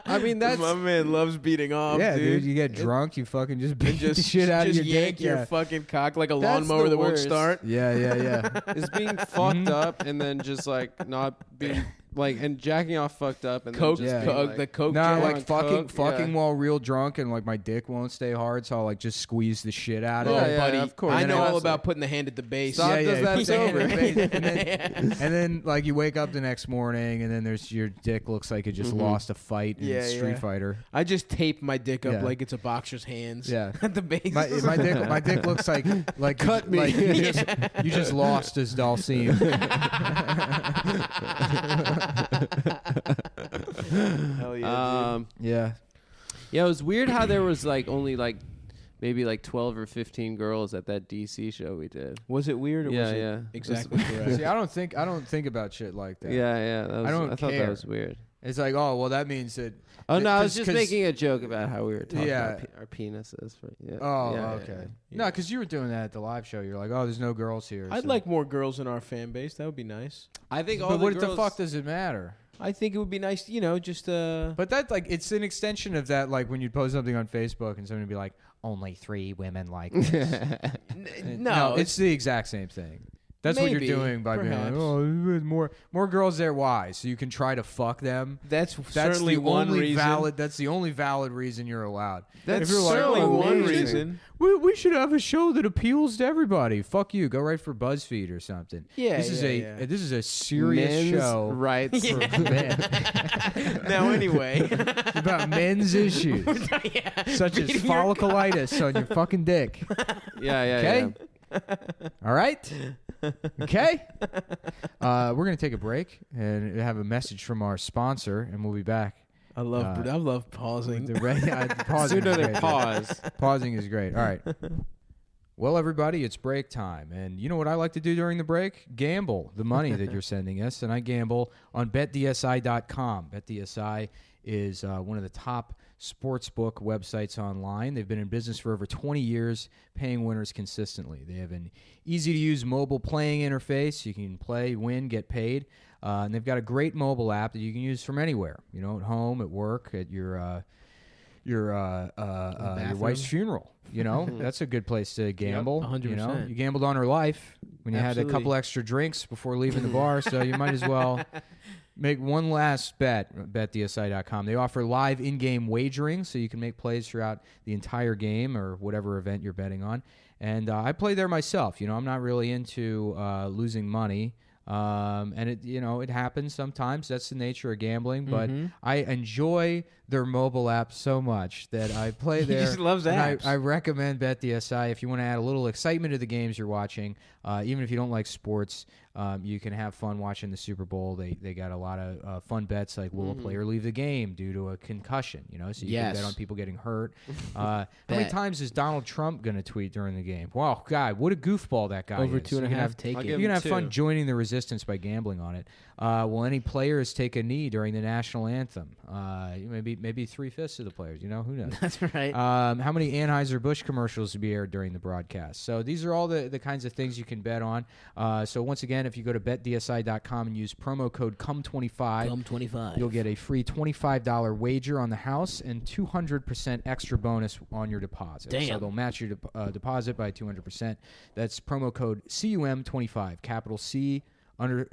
I mean, that's. My man loves beating off. Yeah, dude. dude, you get drunk, you fucking just beat the Just shit out of just your yank dick. your Yeah. fucking cock like a That's lawnmower the that won't worst. start. Yeah. Is being fucked up and then just like not being like and jacking off fucked up and Coke, then just Yeah. being, coke, like, the coke. No, jar. like on fucking coke, yeah. while real drunk and like my dick won't stay hard, so I'll like just squeeze the shit out of Oh, Yeah, it. yeah, buddy, of course. I And know then all I- about putting the hand at the base. Stop. does that put the hand in the sober. face, and then like you wake up the next morning and then there's your dick looks like it just lost a fight in Yeah, Street yeah. Fighter. I just tape my dick up Yeah. like it's a boxer's hands. Yeah. At the base. My dick looks like Cut me. Like you just lost his Dalsim. Hell yeah, Yeah. Yeah, it was weird how there was like only like maybe like 12 or 15 girls at that DC show we did. Was it weird or Yeah, was it yeah. exactly correct? See, I don't think about shit like that. Yeah. That was, don't I thought care. that was weird. It's like, oh well, that means that. Oh no, I was 'cause- just making a joke about how we were talking Yeah. about our penises. Yeah. Oh, Yeah, okay. yeah. No, because you were doing that at the live show. You're like, oh, there's no girls here. I'd so- like more girls in our fan base. That would be nice. I think all But the what girls. the fuck does it matter? I think it would be nice, just But that's like it's an extension of that. Like when you post something on Facebook and somebody would be like, only 3 women like this. no, it's the exact same thing. That's what Maybe, you're doing by being like, perhaps. oh, there's more girls there. Why? So you can try to fuck them. that's That's certainly the one only reason. valid. That's the only valid reason you're allowed. That's If you're like, certainly oh, one we should- reason. We should have a show that appeals to everybody. Fuck you. Go write for BuzzFeed or something. Yeah, This is yeah. this is a serious Men's show rights. for men. Now, anyway. It's about men's issues such as Beating your folliculitis on your fucking dick. Yeah. Okay. All right. Okay. We're gonna take a break and have a message from our sponsor, and we'll be back. I love pausing. Pausing is Sooner than great. pause. Pausing is great. All right. Well, everybody, it's break time. And you know what I like to do during the break? Gamble the money that you're sending us. And I gamble on betdsi.com. BetDSI is one of the top sportsbook websites online. They've been in business for over 20 years, paying winners consistently. They have an easy-to-use mobile playing interface. You can play, win, get paid. And they've got a great mobile app that you can use from anywhere. You know, at home, at work, at your wife's funeral. You know, that's a good place to gamble. 100%. You know, you gambled on her life when you had a Absolutely. couple extra drinks before leaving the bar, so you might as well make one last bet at betdsi.com. They offer live in-game wagering, so you can make plays throughout the entire game or whatever event you're betting on. And I play there myself. You know, I'm not really into losing money. And it happens sometimes. That's the nature of gambling. But I enjoy their mobile app so much that I play He there. just loves and apps. I recommend BetDSI if you want to add a little excitement to the games you're watching. Even if you don't like sports, you can have fun watching the Super Bowl. They got a lot of fun bets like will a player leave the game due to a concussion? You know, so you can bet on people getting hurt. How many times is Donald Trump going to tweet during the game? Wow, God, what a goofball that guy Over is. 2.5 take I'll it. give You can him have fun 2. joining the resistance by gambling on it. Will any players take a knee during the national anthem? Maybe 3/5 of the players. You know, who knows? That's right. How many Anheuser-Busch commercials will be aired during the broadcast? So these are all the kinds of things you can bet on. So once again, if you go to betdsi.com and use promo code CUM25, CUM25. you'll get a free $25 wager on the house and 200% extra bonus on your deposit. Damn. So they'll match your deposit by 200%. That's promo code CUM25, capital C, under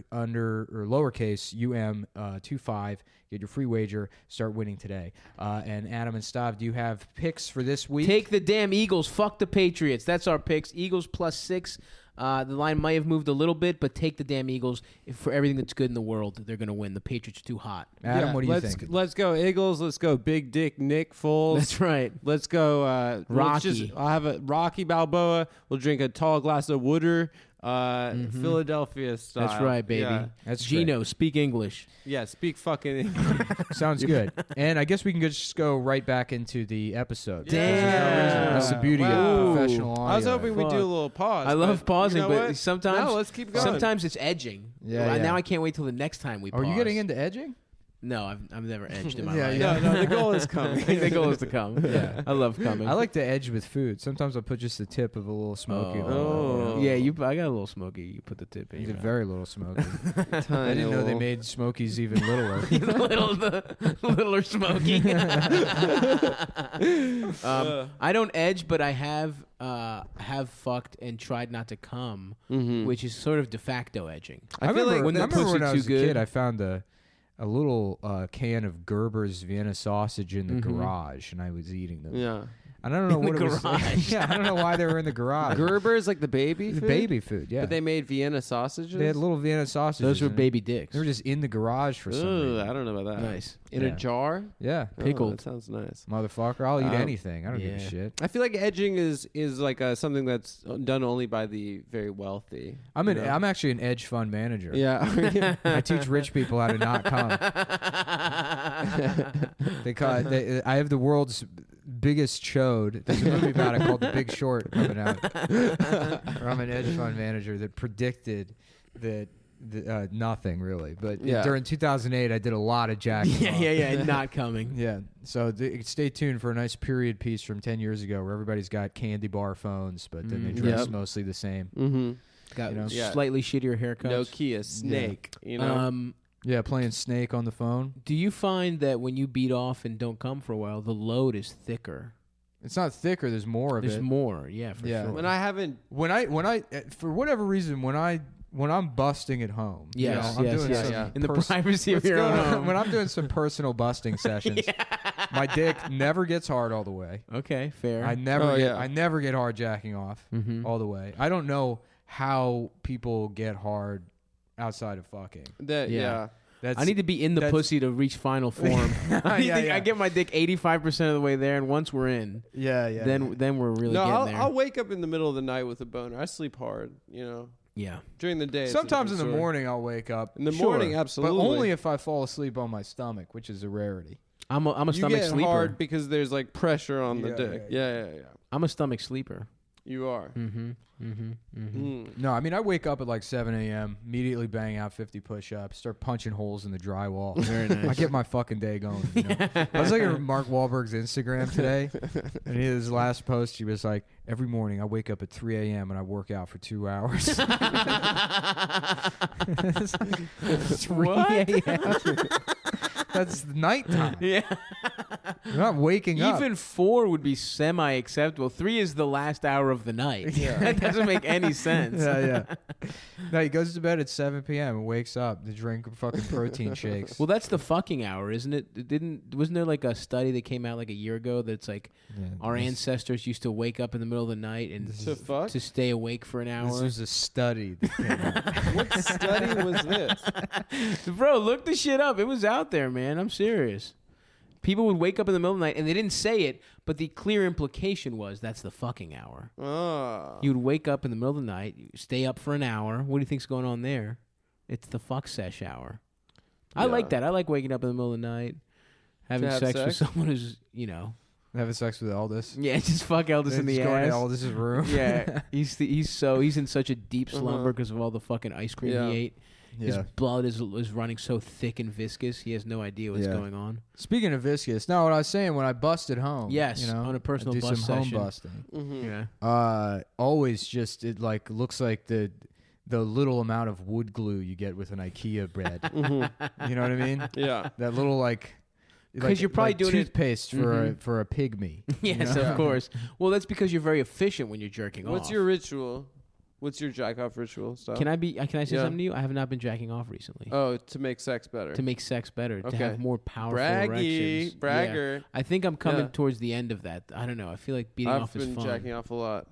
or lowercase UM25. Get your free wager. Start winning today. And Adam and Stav, do you have picks for this week? Take the damn Eagles. Fuck the Patriots. That's our picks. Eagles +6. The line might have moved a little bit, but take the damn Eagles. For everything that's good in the world, they're going to win. The Patriots are too hot. Adam, what do you think? Let's go Eagles. Let's go Big Dick Nick Foles. That's right. Let's go Rocky. I'll have a Rocky Balboa. We'll drink a tall glass of water. Philadelphia style. That's right, baby. Yeah, That's Gino, great. speak English. yeah speak fucking English. Sounds good. And I guess we can just go right back into the episode. Damn. That's the beauty Wow. of professional audio. I was hoping we'd Fuck. do a little pause. I love but pausing, you know but what? sometimes No, let's keep going. Sometimes it's edging. Yeah, yeah. Now I can't wait till the next time we pause. Are you getting into edging? No, I've never edged in my Yeah, life. yeah. No, the goal is coming. The goal is to come. Yeah. I love coming. I like to edge with food. Sometimes I'll put just the tip of a little smoky. Oh. Yeah, I got a little smoky. You put the tip in. You your did mouth. very little smoky. I Tiny didn't know they little- made smokies even littler. the littler smoky. I don't edge, but I have fucked and tried not to come, which is sort of de facto edging. I feel like when the I remember pussy when I too was a good. kid, I found a little can of Gerber's Vienna sausage in the garage, and I was eating them. Yeah. And I don't know In what the it was. garage. Yeah, I don't know why they were in the garage. Gerber's like the baby The food? baby food, yeah. But they made Vienna sausages? They had little Vienna sausages. Those were in it. baby dicks. They were just in the garage for some Ooh, reason. I don't know about that. Nice. In Yeah. a jar? Yeah, Oh, Pickled. that sounds nice. motherfucker. I'll eat Um, anything. I don't give a yeah. shit. I feel like edging is like something that's done only by the very wealthy. I'm actually an edge fund manager. Yeah. I teach rich people how to not come. I have the world's biggest chode. There's a movie about it called The Big Short coming out. Where I'm an edge fund manager that predicted that nothing really, but Yeah. during 2008 I did a lot of jacking. yeah, not coming. Yeah, so stay tuned for a nice period piece from 10 years ago where everybody's got candy bar phones, but then they dress Yep. mostly the same. Mm-hmm. Got You know? Yeah. slightly shittier haircuts. Nokia Snake. You know? Yeah, playing Snake on the phone. Do you find that when you beat off and don't come for a while, the load is thicker? It's not thicker. There's more of There's it. more, yeah, for Yeah. sure. when I haven't. When I for whatever reason when I'm busting at home, you Yes, know, I'm yes, doing yes. some In the pers- privacy of Let's your go- own home. when I'm doing some personal busting sessions, my dick never gets hard all the way. Okay, fair. I never Oh, get yeah. I never get hard jacking off all the way. I don't know how people get hard outside of fucking. Yeah. That's I need to be in the that's- pussy to reach final form. I get my dick 85% of the way there, and once we're in, yeah. then we're really No, getting there. I'll wake up in the middle of the night with a boner. I sleep hard, you know. yeah. During the day. it's a Sometimes in the different story. morning I'll wake up. In the Sure, morning, absolutely. But only if I fall asleep on my stomach, which is a rarity. I'm a You stomach get sleeper. hard because there's like pressure on the Yeah, dick. yeah, Yeah. I'm a stomach sleeper. You are. Mm-hmm. Mm-hmm. Mm-hmm. Mm. No, I mean, I wake up at like 7 a.m., immediately bang out 50 push-ups, start punching holes in the drywall. Very nice. I get my fucking day going. You know? I was looking at Mark Wahlberg's Instagram today, and his last post, he was like, every morning I wake up at 3 a.m. and I work out for 2 hours. 3 a.m. That's nighttime. Yeah. You're not waking up. Even 4 would be semi-acceptable. 3 is the last hour of the night. That doesn't make any sense. Yeah. No, he goes to bed at 7 p.m. and wakes up to drink fucking protein shakes. Well, that's the fucking hour, isn't it? Wasn't there like a study that came out like a year ago that's like Yeah, our this- ancestors used to wake up in the middle of the night and To fuck? to stay awake for an hour? This was a study. That came out. What study was this? Bro, look the shit up. It was out there, man. I'm serious. People would wake up in the middle of the night, and they didn't say it, but the clear implication was that's the fucking hour. Oh. You'd wake up in the middle of the night, you stay up for an hour. What do you think's going on there? It's the fuck sesh hour. I Yeah. like that. I like waking up in the middle of the night, having have sex with sex? someone who's, you know, Having sex with Eldest. yeah, just fuck Eldest in the Just going to ass. Eldest's room. Yeah, he's in such a deep slumber because of all the fucking ice cream Yeah. he ate. His Yeah. blood is running so thick and viscous. He has no idea what's Yeah. going on. Speaking of viscous, now what I was saying when I busted home. Yes, you know, on a personal I do bust some session. home busting. Mm-hmm. Yeah. Always just it like looks like the little amount of wood glue you get with an IKEA bed. Mm-hmm. You know what I mean? Yeah. That little like. 'Cause you're probably doing it- toothpaste for a pygmy. Yes, you know? of course. Well, that's because you're very efficient when you're jerking off. What's your ritual? What's your jack off ritual stuff? Can I say something to you? I have not been jacking off recently. Oh, to make sex better. To make sex better, to Okay. have more powerful Braggy, erections. bragger. Yeah. I think I'm coming Yeah. towards the end of that. I don't know. I feel like beating off is I've been fun. jacking off a lot.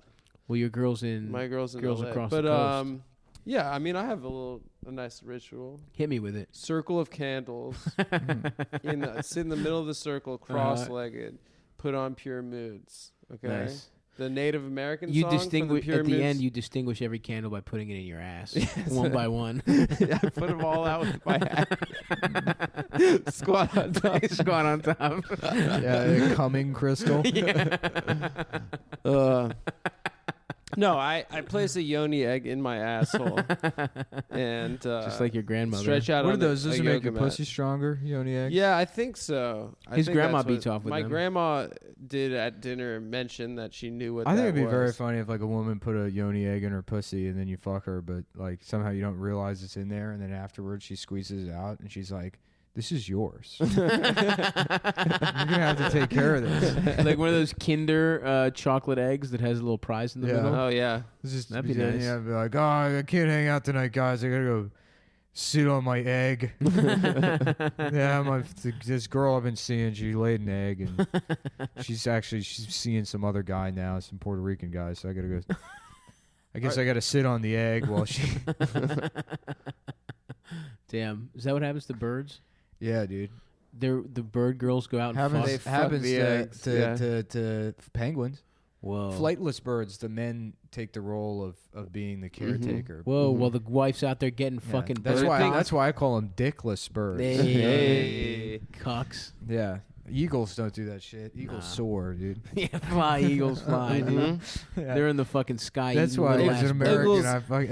Well, your girls in My girls in girls LA. across but the coast. yeah, I mean, I have a nice ritual. Hit me with it. Circle of candles. Sit in the middle of the circle, cross-legged. Put on Pure Moods. Okay. Nice. The Native American You song for the distinguish Pure at the Moods. end. You distinguish every candle by putting it in your ass, one by one. I put them all out with my hat. Squat on top. Squat on top. Yeah, coming crystal. No, I place a yoni egg in my asshole and Just like your grandmother. stretch out. What are on those? a Does it make yoga your mat. pussy stronger? Yoni eggs? Yeah, I think so. His grandma that's what- beats off with my them. grandma did at dinner mention that she knew what I think that it'd be very was. funny if like a woman put a yoni egg in her pussy and then you fuck her, but like somehow you don't realize it's in there, and then afterwards she squeezes it out and she's like, "This is yours. You're gonna have to take care of this." Like one of those Kinder chocolate eggs that has a little prize in the Yeah. middle. Oh yeah. This is That'd be nice. Yeah, I'd be like, "Oh, I can't hang out tonight, guys. I gotta go sit on my egg." Yeah, this girl I've been seeing, she laid an egg, and she's seeing some other guy now, some Puerto Rican guy. So I gotta go. I guess I gotta sit on the egg while she. Damn, is that what happens to birds? Yeah, dude. The bird girls go out and Happens, fuck. happens the eggs, yeah. to penguins. Whoa. Flightless birds, the men take the role of being the caretaker. Whoa, Mhm. while the wife's out there getting Yeah, fucking that's bird why cock. that's why I call them dickless birds. Hey. Cucks. Yeah. Eagles don't do that shit. Eagles Nah. soar, dude. Yeah, fly, eagles fly, dude. Mhm. Yeah. They're in the fucking sky. That's eating why little as an ass American,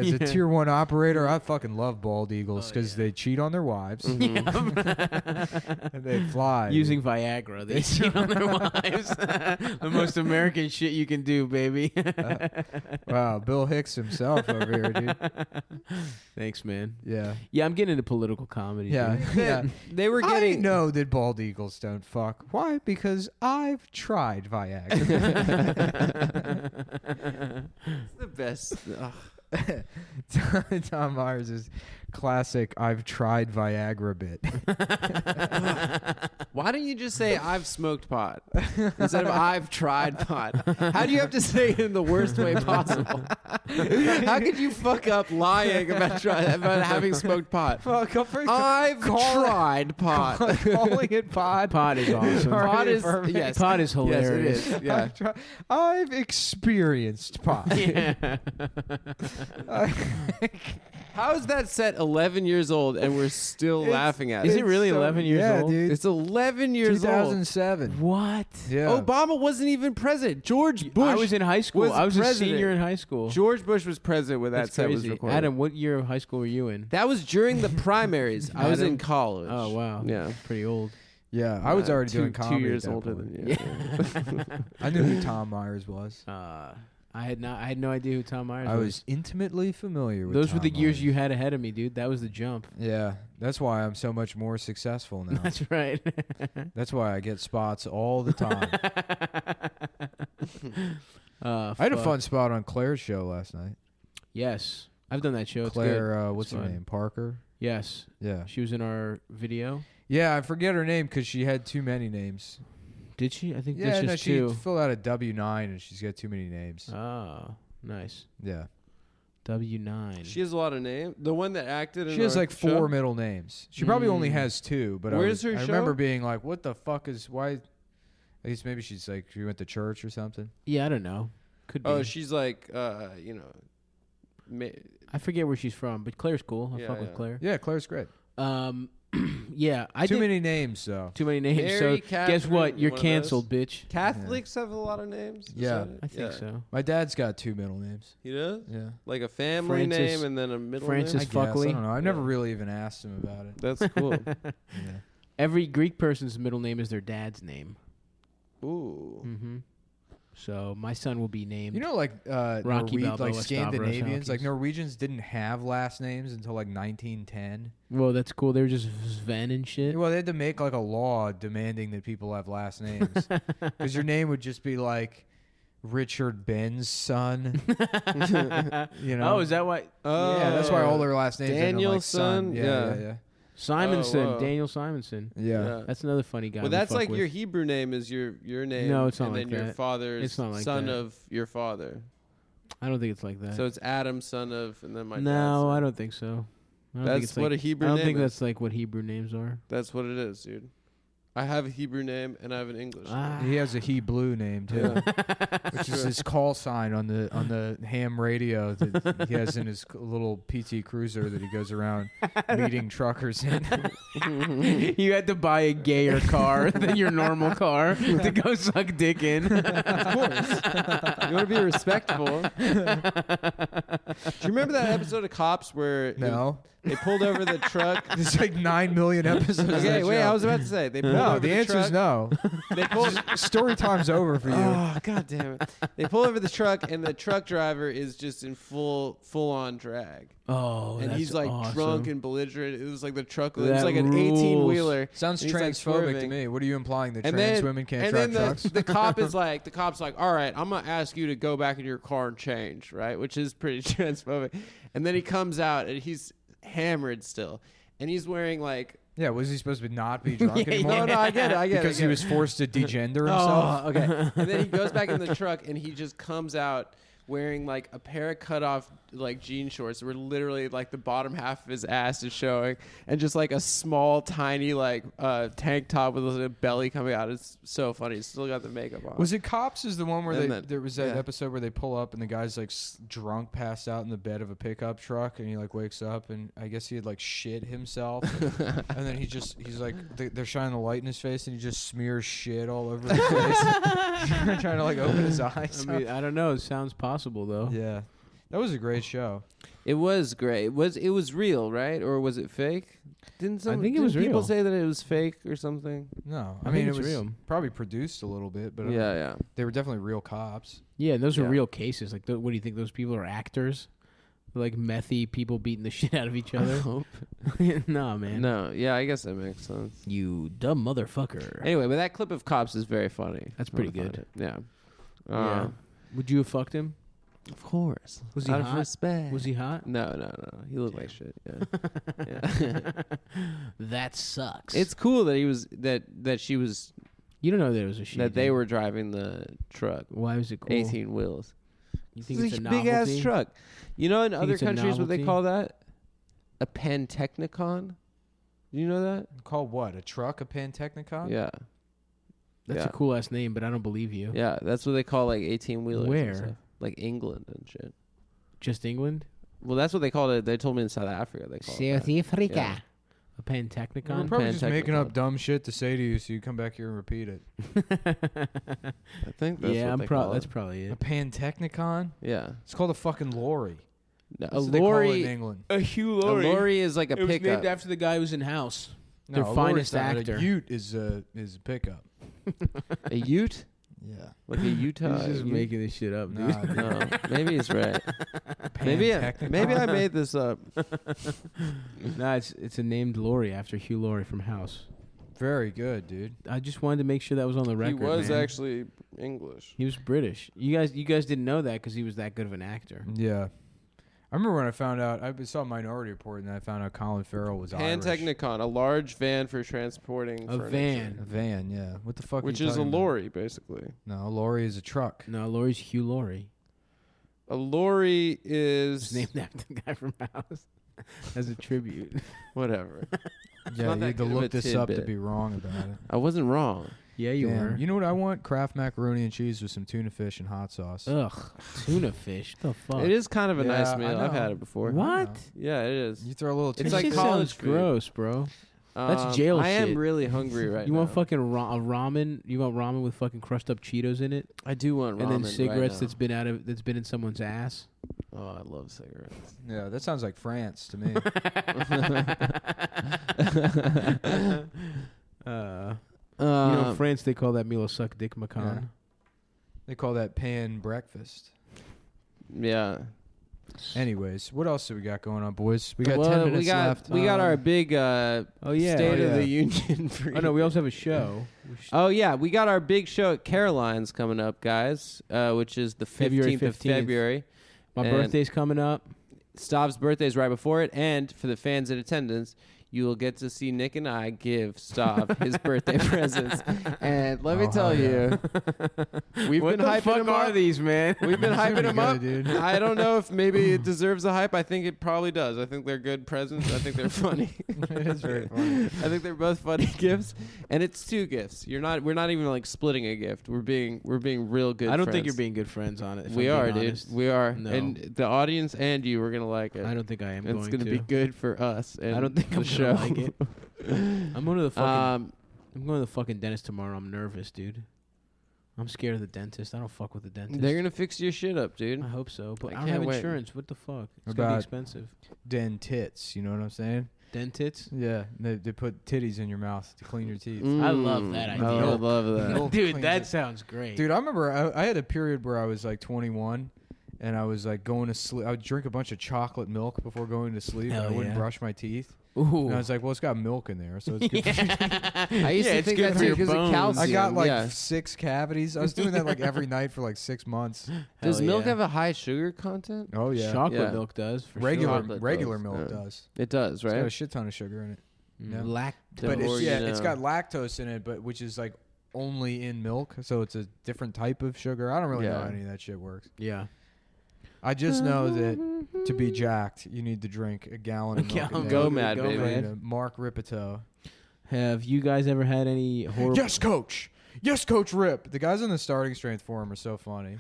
Eagles- as a tier 1 operator, I fucking love bald eagles Oh, because yeah. they cheat on their wives Mhm. and they fly. Using Viagra, they cheat on their wives. The most American shit you can do, baby. Wow, Bill Hicks himself over here, dude. Thanks, man. Yeah, Yeah, I'm getting into political comedy. yeah, dude. yeah. They were I getting know that bald eagles don't fuck. Why? Because I've tried Viagra. the best. Ugh. Tom Myers' classic "I've tried Viagra" bit. Why don't you just say I've smoked pot instead of I've tried pot? How do you have to say it in the worst way possible? How could you fuck up lying about having smoked pot? I've tried pot. Calling it pod. Pod is awesome. Pot is Perfect. yes. Pod is Yes, it hilarious. is. Yeah. I've experienced pot. Yeah. How is that set 11 years old and we're still laughing at Is it? it really 11 years yeah, old? dude. It's 11 years old. 2007. What? Yeah. Obama wasn't even president. George Bush. I was in high school. was I was president. a senior in high school. George Bush was president when that That's set was crazy. recorded. Adam, what year of high school were you in? That was during the primaries. I was Adam? in college. Oh, wow. Yeah. Pretty old. Yeah, I was already two, doing comedy. 2 years at that older point. than you. I knew who Tom Myers was. I had no idea who Tom Myers I was. was intimately familiar with Those were Tom the years Myers. you had ahead of me, dude. That was the jump. Yeah, that's why I'm so much more successful now. That's right. That's why I get spots all the time. I had a fuck. fun spot on Claire's show last night. Yes. I've done that show. It's good. Claire, what's It's her fun. name? Parker? Yes. Yeah. She was in our video. Yeah, I forget her name because she had too many names. Did she? I think Yeah, that's no, just she two. filled out a W-9 and she's got too many names. Oh, nice. Yeah. W9. She has a lot of names. The one that acted in She has our like show? 4 middle names. She probably only Mm. has 2, but Where's her I remember show? being like, what the fuck is, why? I guess maybe she's like, she went to church or something. Yeah, I don't know. Could be. Oh, she's like, I forget where she's from, but Claire's cool. I Yeah, fuck with yeah. Claire. Yeah, Claire's great. Yeah, I Too did many names, though. too many names. Mary, so guess what? Catherine, You're one of canceled, bitch. Catholics have a lot of names. Is Yeah. that it? I think so. My dad's got 2 middle names. He does? Yeah. Like a family Francis- name and then a middle Francis I name? guess. Fuckley? I don't know. I've never Yeah. really even asked him about it. That's cool. Yeah. Every Greek person's middle name is their dad's name. Ooh. Mm-hmm. So my son will be named. You know, like Rocky Balboa, like Stavros Scandinavians, like Halkis. Norwegians didn't have last names until like 1910. Well, that's cool. They were just Sven and shit. Well, they had to make like a law demanding that people have last names because your name would just be like Richard Ben's son. You know? Oh, is that why? Yeah, that's why all their last names Daniel's are like son. son? Yeah. Simonson, whoa. Daniel Simonson. Yeah. That's another funny guy. Well, we that's fuck like with. your Hebrew name is your name. No, it's not and like then your that. father's It's not like son that. of your father. I don't think it's like that. So it's Adam, son of, and then my dad's no, son. I don't think so. I don't think That's it's what like, a Hebrew I don't name think is. that's like what Hebrew names are. That's what it is, dude. I have a Hebrew name and I have an English name. He has a He-Blue name too, which is his call sign on the ham radio that he has in his little PT Cruiser that he goes around meeting truckers in. You had to buy a gayer car than your normal car to go suck dick in. Of course. You want to be respectful. Do you remember that episode of Cops where No, they pulled over the truck? there's like 9 million episodes. of Okay, that wait, show. I was about to say. They pulled No, over the the answer truck. is no. They pulled, Story time's over for you. oh, god damn it. They pull over the truck and the truck driver is just in full on drag. Oh, And that's he's like awesome. drunk and belligerent. It was like the truck. It That was like an rules. 18-wheeler. Sounds And he's, like, transphobic to swerving. me. What are you implying that And trans then, women can't and drive then trucks? the cop's like, all right, I'm gonna ask you to go back in your car and change, right? Which is pretty transphobic. And then he comes out and he's hammered still, and he's wearing like, Yeah, was he supposed to not be drunk Yeah, anymore? no, I get it, Because he was forced to degender himself. oh, okay. And then he goes back in the truck and he just comes out wearing like a pair of cut off like jean shorts where literally like the bottom half of his ass is showing and just like a small tiny like tank top with a belly coming out. It's so funny. He's still got the makeup on. Was it Cops is the one where And then- there was that yeah. episode where they pull up and the guy's like drunk, passed out in the bed of a pickup truck, and he like wakes up and I guess he had like shit himself, and then he's like they're shining the light in his face and he just smears shit all over his face, trying to like open his eyes. I mean, I don't know. It sounds possible though. Yeah, that was a great show. It was great. It was real, right? Or was it fake? Didn't some think it was people real. say that it was fake or something? No, I I mean think it it's was real. probably produced a little bit, but Yeah. they were definitely real cops. Yeah, and those are Yeah. real cases. Like, what do you think? Those people are actors? Like methy people beating the shit out of each other? No, man. No, yeah, I guess that makes sense. You dumb motherfucker. Anyway, but that clip of Cops is very funny. That's pretty I found good. it. Yeah. Yeah. Would you have fucked him? Of course. Was he Out hot? of respect. Was he hot? No. He looked like shit. Yeah. That sucks. It's cool that he was that she was You don't know there was a she. that they dude. were driving the truck. Why was it cool? 18 wheels. You think It's it's a a big ass novelty? truck. You know, in other it's a countries, what they novelty? call that? A Pantechnicon. Do you know that? Called what? A truck? A Pantechnicon? Yeah. That's Yeah. a cool ass name, but I don't believe you. Yeah, that's what they call like 18 wheelers. Where? Like England and shit. Just England? Well, that's what they called it. They told me in South Africa they called it. that. Africa. Yeah. A Pantechnicon? We're probably just making Pantechnicon. up dumb shit to say to you, so you come back here and repeat it. I think that's Yeah, what they call that's it. probably A it. Pantechnicon? Yeah. It's called a fucking lorry. No, That's a what they call it in lorry. England. A Hugh A lorry is like a It was pickup. named after the guy who was in House. No, Their a lorry's finest not. actor. A ute is a pickup. A ute? Yeah. Like a Utah. He's just ute? making this shit up, dude. Nah, dude. No, maybe he's right. maybe I made this up. Nah, it's a named Laurie after Hugh Laurie from House. Very good, dude. I just wanted to make sure that was on the record. He was man. actually English. He was British. You guys didn't know that because he was that good of an actor. Yeah. I remember when I found out, I saw Minority Report, and I found out Colin Farrell was Irish. Pantechnicon, a large van for transporting A furniture. van. A van, yeah. What the fuck Which are you is a talking about? lorry, basically. No, a lorry is a truck. No, Laurie's Hugh Laurie. A lorry It's is named after the guy from House as a tribute. whatever. Yeah, not you that had to good of a look this up to tidbit. be wrong about it. I wasn't wrong. Yeah, you Damn. were. You know what I want? Kraft macaroni and cheese with some tuna fish and hot sauce. Ugh, tuna fish. What the fuck? It is kind of a Yeah, nice I meal. I've know. had it before. What? Yeah, it is. You throw a little It's tuna That like shit fish- college sounds food. gross, bro. That's jail I am shit. really hungry right You now. want fucking ramen? You want ramen with fucking crushed up Cheetos in it, I do want ramen and then cigarettes right that's been in someone's ass. now. Oh, I love cigarettes. Yeah, that sounds like France to me. You know, in France they call that meal a suck dick macan. Yeah. They call that pan breakfast. Yeah. Anyways, what else do we got going on, boys? We got 10 minutes left. We got our big yeah. State of the Union. Oh no, we also have a show. Oh yeah, we got our big show at Caroline's coming up, guys, which is the 15th of February. My birthday's coming up. Stav's birthday is right before it, and for the fans in attendance, you will get to see Nick and I give Stav his birthday presents. And let me tell you, we've been hyping him up. These, man? We've been hyping him up. Dude. I don't know if maybe it deserves a hype. I think it probably does. I think they're good presents. I think they're funny. It is very funny. I think they're both funny gifts, and it's 2 gifts. We're not even like splitting a gift. We're being real good. I don't friends. think you're being good friends on it. We are, dude. Honest. We are, No. and the audience and you are gonna like it. I don't think I am. It's gonna be good for us. And I don't think the I'm show. gonna like it. I'm going to the fucking. I'm going to the fucking dentist tomorrow. I'm nervous, dude. I'm scared of the dentist. I don't fuck with the dentist. They're gonna fix your shit up, dude. I hope so, but I I don't have can't wait. insurance. What the fuck? It's About- gonna be expensive. Dentits, you know what I'm saying? Dentits. Yeah, they put titties in your mouth to clean your teeth. I love that idea. I would love that. Milk Dude, cleans that it. sounds great. Dude, I remember I had a period where I was like 21, and I was like going to sleep. I would drink a bunch of chocolate milk before going to sleep, Hell and I wouldn't yeah. brush my teeth. Ooh. And I was like, well, it's got milk in there, so it's good. I used to think that's because of calcium. I got like yeah. 6 cavities. I was doing that like every night for like 6 months. Does Hell milk yeah. have a high sugar content? Oh yeah, Chocolate Yeah. milk does. For regular Chocolate regular does, milk yeah. does. It does, It's got a right? shit ton of sugar in it. sure. Yeah. Lactose. But Or, it's, you yeah, know. it's got lactose in it, but which is like only in milk, so it's a different type of sugar. I don't really know Yeah. how any of that shit works. Yeah. I just know that to be jacked, you need to drink a gallon of milk. a day. Go Mad, Go baby. Mad. Mark Ripito. Have you guys ever had any horrible? Yes, coach. Yes, Coach Rip. The guys on the starting strength forum are so funny.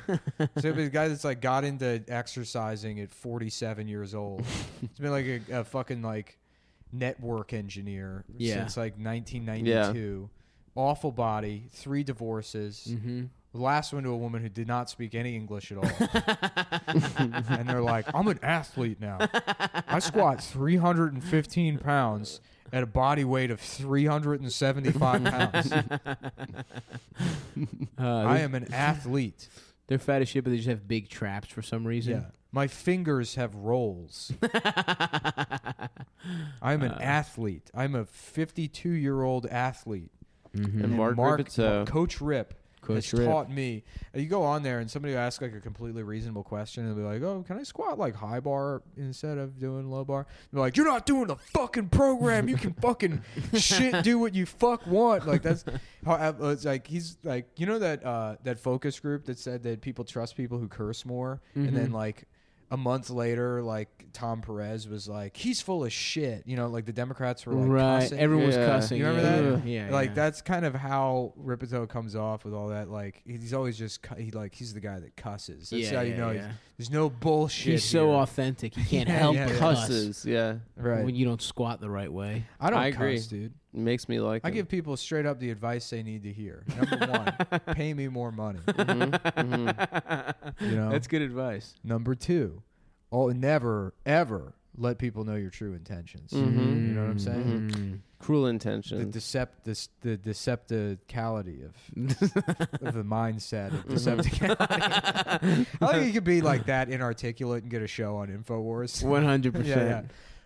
So the guy that's like got into exercising at 47 years old. He's been like a fucking like network engineer since like 1992. Awful body, 3 divorces. Mm-hmm. The last one to a woman who did not speak any English at all. And they're like, I'm an athlete now. I squat 315 pounds at a body weight of 375 pounds. I am an athlete. They're fat as shit, but they just have big traps for some reason. Yeah. My fingers have rolls. I'm an athlete. I'm a 52-year-old athlete. Mm-hmm. And Mark Ripito. Coach Rip Coach has Rip. taught me. You go on there and somebody will ask like a completely reasonable question and they'll be like, "Oh, can I squat like high bar instead of doing low bar?" They're like, "You're not doing the fucking program. You can fucking shit do what you fuck want." Like that's how it's like. He's like, you know that that focus group that said that people trust people who curse more, and then like a month later, like Tom Perez was like, he's full of shit. You know, like the Democrats were like right. cussing. Everyone was Yeah. cussing. You remember yeah. that? Yeah. Like yeah. that's kind of how Ripito comes off with all that. Like he's always just he's the guy that cusses. That's how you know there's no bullshit. He's so here. authentic. He can't Yeah, help yeah, but yeah. cuss Cusses, yeah. Right. when you don't squat the right way. I don't I cuss, agree. dude. It makes me like I him. give people straight up the advice they need to hear. Number 1, pay me more money. You know. That's good advice. Number 2, never ever let people know your true intentions. You know what I'm saying? Mm-hmm. Cruel The intentions. the decepticality of the mindset of decepticality. I think you could be like that inarticulate and get a show on Infowars. 100%.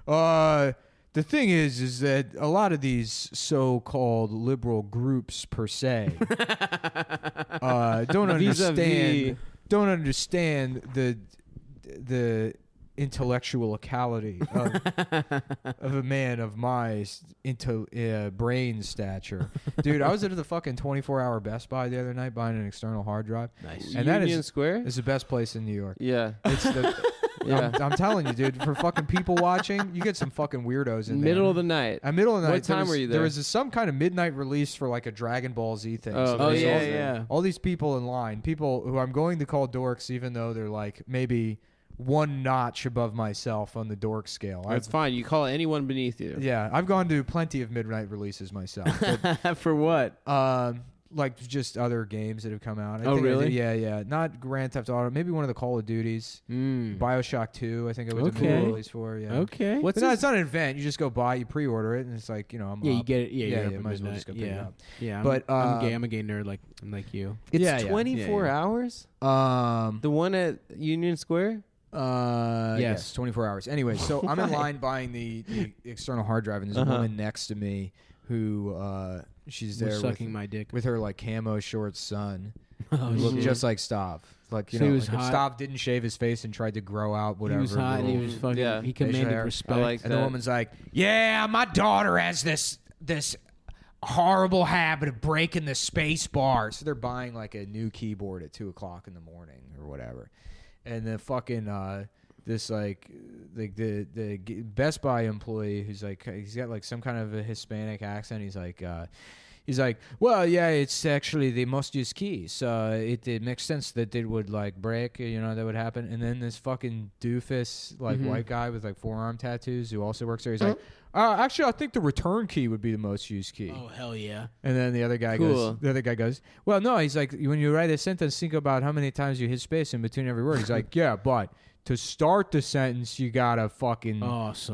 Yeah. The thing is that a lot of these so-called liberal groups per se don't understand the intellectuality of a man of my brain stature. Dude, I was at the fucking 24-hour Best Buy the other night buying an external hard drive. Nice. And that Union is Square? the best place in New York. Yeah. It's the Yeah. I'm telling you, dude, for fucking people watching, you get some fucking weirdos in there. Middle of the night. At middle of the night. What time were you there? There was some kind of midnight release for like a Dragon Ball Z thing. Oh, So oh, there's yeah, all, yeah. all these people in line, people who I'm going to call dorks, even though they're like maybe one notch above myself on the dork scale. That's fine. You call anyone beneath you. Yeah, I've gone to plenty of midnight releases myself. But, For what? like just other games that have come out. Oh, really? Yeah. Not Grand Theft Auto. Maybe one of the Call of Duties. BioShock 2, I think it was a Okay. movie release for. Yeah. Okay. What's But no, this? it's not an event. You just go buy, you pre-order it, and it's like, I'm Yeah, you up. get it. Yeah, Yeah, you're you up might at as well just go midnight. pick it Yeah. up. Yeah. But, I'm a gay nerd like you. It's Yeah, yeah. 24 Yeah, yeah. hours? Um, The one at Union Square? Yes. 24 hours. Anyway, so I'm in line buying the external hard drive, and there's a woman next to me who she's there sucking my dick with her like camo short son. Oh, Looked shit. just like Stav. Like, you So know, he was like if hot. Stav didn't shave his face and tried to grow out whatever. He was hot and he little was fucking. Yeah. He facial commanded hair. respect. I like And the that. woman's like, "Yeah, my daughter has this horrible habit of breaking the space bar." So they're buying like a new keyboard at 2:00 in the morning or whatever, and the fucking this like the Best Buy employee who's like, he's got like some kind of a Hispanic accent. He's like, well, yeah, it's actually they must use keys. It makes sense that it would like break, you know, that would happen. And then this fucking doofus like white guy with like forearm tattoos who also works there, he's like, actually, I think the return key would be the most used key. Oh hell yeah! And then the other guy goes, well, no, he's like, when you write a sentence, think about how many times you hit space in between every word. He's like, yeah, but to start the sentence, you gotta fucking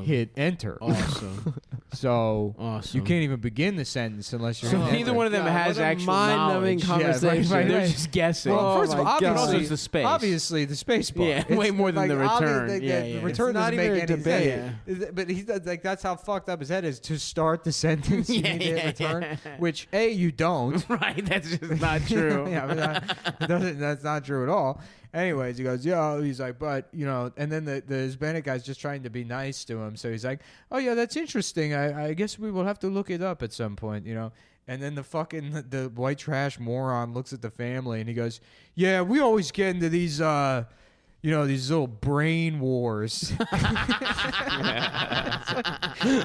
hit enter. Awesome. So Awesome. you can't even begin the sentence unless you're. So hitting neither enter. one of them God, has what a actual mind-numbing knowledge. conversation. right. They're just guessing. Well, Oh first of all, my God. obviously, Also, it's the space. Obviously, the space bar. Yeah, It's way more than the return. The Yeah. return It's not doesn't even make a any debate. sense. But he's like, that's how fucked up his head is. To start the sentence, you need to hit return, which you don't. Right, that's just not true. Yeah, but that's not true at all. Anyways, he goes, yeah. He's like, but you know, and then the Hispanic guy's just trying to be nice to him, so he's like, oh yeah, that's interesting. I guess we will have to look it up at some point, you know. And then the white trash moron looks at the family and he goes, yeah, we always get into these these little brain wars.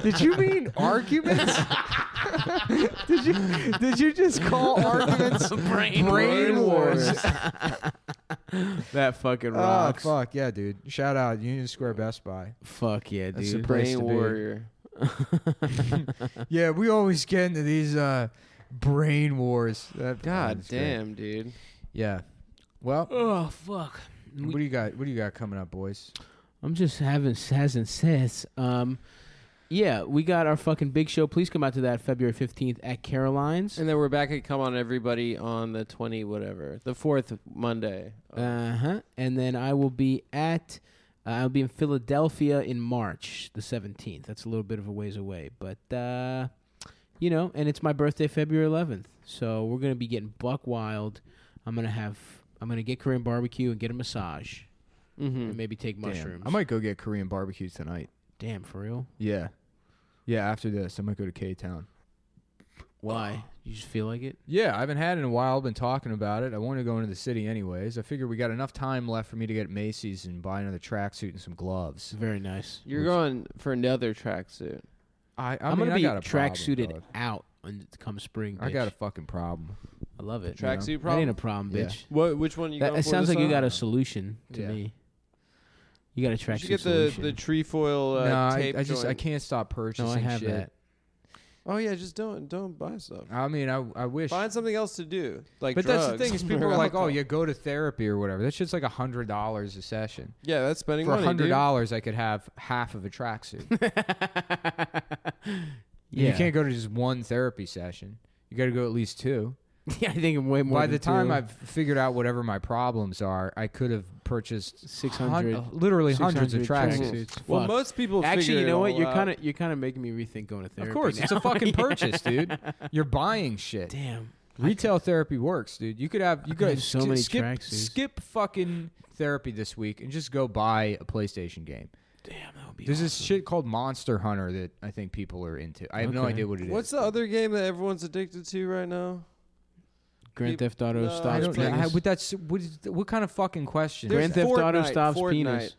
Did you mean arguments? Did you just call arguments brain wars? That fucking rocks. Oh, fuck yeah, dude. Shout out Union Square Best Buy. Fuck yeah, That's dude. the place Brain to be. warrior. Yeah, we always get into these brain wars. God That's great. damn, dude. Yeah. Well, Oh fuck. what do you got? What do you got coming up, boys? I'm just having says and says. Yeah, we got our fucking big show. Please come out to that February 15th at Caroline's. And then we're back at Come On Everybody on the the 4th Monday. And then I will be I'll be in Philadelphia in March the 17th. That's a little bit of a ways away, but you know, and it's my birthday February 11th. So we're gonna be getting buck wild. I'm gonna get Korean barbecue and get a massage and maybe take mushrooms. I might go get Korean barbecue tonight. Damn, for real? Yeah. Yeah, after this, I might go to K-Town. Why? You just feel like it? Yeah, I haven't had it in a while. I've been talking about it. I want to go into the city anyways. I figure we got enough time left for me to get Macy's and buy another tracksuit and some gloves. Very nice. You're going for another tracksuit. I'm gonna be got a tracksuited problem, dog. out when it comes spring. Bitch. I got a fucking problem. I love it. Tracksuit That problem? ain't a problem, Yeah. bitch. Which one you That, going it for sounds this like you time? got a solution to Yeah. me. You got a You tracksuit should get solution. the trefoil No, tape I joint. can't stop purchasing No, I have shit. that. Oh yeah, just don't buy stuff. I mean, I wish. Find something else to do, like But drugs. that's the thing is people or are like, oh, alcohol. you go to therapy or whatever. That shit's like $100 a session. Yeah, that's spending For money, $100, I could have half of a tracksuit. Yeah. You can't go to just one therapy session. You got to go at least two. Yeah, I think I'm way more. By than the time two. I've figured out whatever my problems are, I could have purchased 600 literally hundreds of 600 tracksuits. tracksuits. Well, Fuck. most people Actually, figure you know it what? all You're kind out. of making me rethink going to therapy. Of course, now. it's a fucking Yeah. purchase, dude. You're buying shit. Damn. Retail therapy works, dude. You could have so many skip tracksuits. skip fucking therapy this week and just go buy a PlayStation game. Damn, that would be. There's this awesome. shit called Monster Hunter that I think people are into. I have no Okay. idea what it is. What's the other game that everyone's addicted to right now? Grand Theft Auto No, I stops don't know. penis. What kind of fucking question? There's Grand Theft Auto Fortnite. stops Fortnite. penis.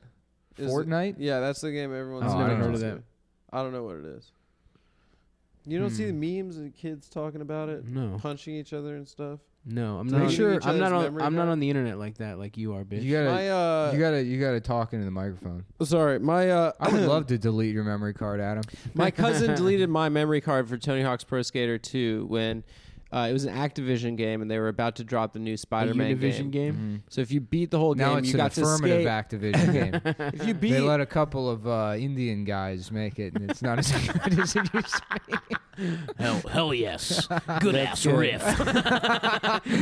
Is Fortnite? Yeah, that's the game everyone's Oh, I've never I don't heard of addicted that. to. I don't know what it is. You don't see the memes and kids talking about it, No, punching each other and stuff. no, I'm Pretty not. sure- I'm not on. memory I'm not card? on the internet like that, like you are, bitch. You gotta, My you gotta talk into the microphone. sorry, my I would love to delete your memory card, Adam. my cousin deleted my memory card for Tony Hawk's Pro Skater 2 when It was an Activision game, and they were about to drop the new A Spider-Man Univision game. Mhm. So if you beat the whole Now game, it's you an got to affirmative skate. Activision game. If you beat, They let a couple of Indian guys make it, and it's not as good as it used to be. Hell yes. Good ass good. riff.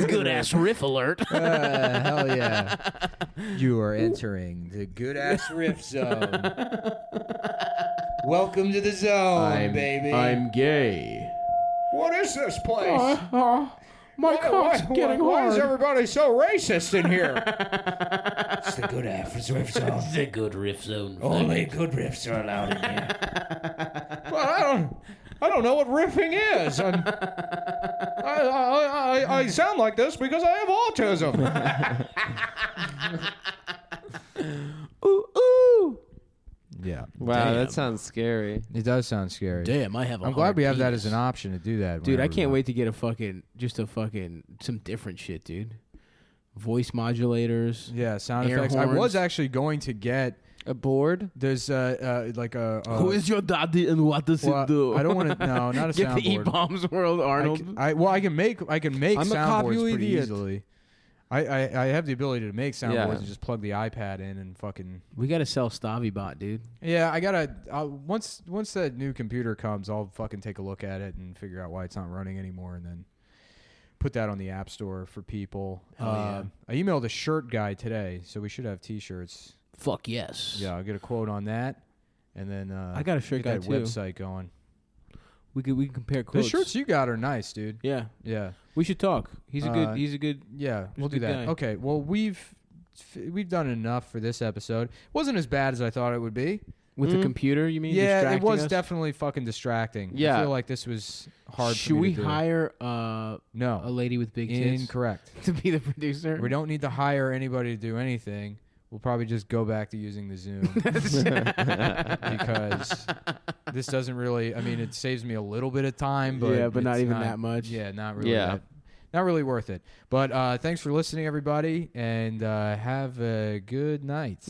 Good ass riff alert. Hell yeah. You are entering the good ass riff zone. Welcome to the zone, baby. I'm gay. What is this place? My cock's getting why is hard. everybody so racist in here? It's the good ass riff zone. It's a good riff zone. Only good riffs are allowed in here. Well, I don't know what riffing is. I sound like this because I have autism. Ooh, ooh. Yeah. wow, Damn. that sounds scary. It does sound scary. Damn, I have a I'm glad hard we have that penis. as an option to do that. Dude, I whenever can't we wait to get some different shit, dude. Voice modulators. want. Yeah, sound Air effects. I was horns. actually going to get. A board? There's like a. Who is your daddy and what does well, it do? I don't want to. No, not a Get the soundboard. E-Bombs World Arnold. I can make I'm a cop, soundboards you pretty idiot. easily. I have the ability to make soundboards Yeah. and just plug the iPad in and fucking. We got to sell StaviBot, dude. Yeah, I gotta. Once that new computer comes, I'll fucking take a look at it and figure out why it's not running anymore, and then put that on the App Store for people. Hell I emailed a shirt guy today, so we should have T-shirts. Fuck yes. Yeah, I'll get a quote on that, and then I got a shirt get guy that too. website going. We can compare quotes. The shirts you got are nice, dude. Yeah. Yeah, We should talk. He's a good. yeah. We'll a do good that. guy. Okay. Well, we've done enough for this episode. Wasn't as bad as I thought it would be. With the computer, you mean? Yeah, it distracting was us? definitely fucking distracting. Yeah. I feel like this was hard. Should for me we to do. hire a No, lady with big tits incorrect. to be the producer? We don't need to hire anybody to do anything. We'll probably just go back to using the Zoom because this doesn't really. I mean, it saves me a little bit of time, but Yeah, but not it's even that much. Yeah, not really. Yeah. Not really worth it. But thanks for listening, everybody, and have a good night.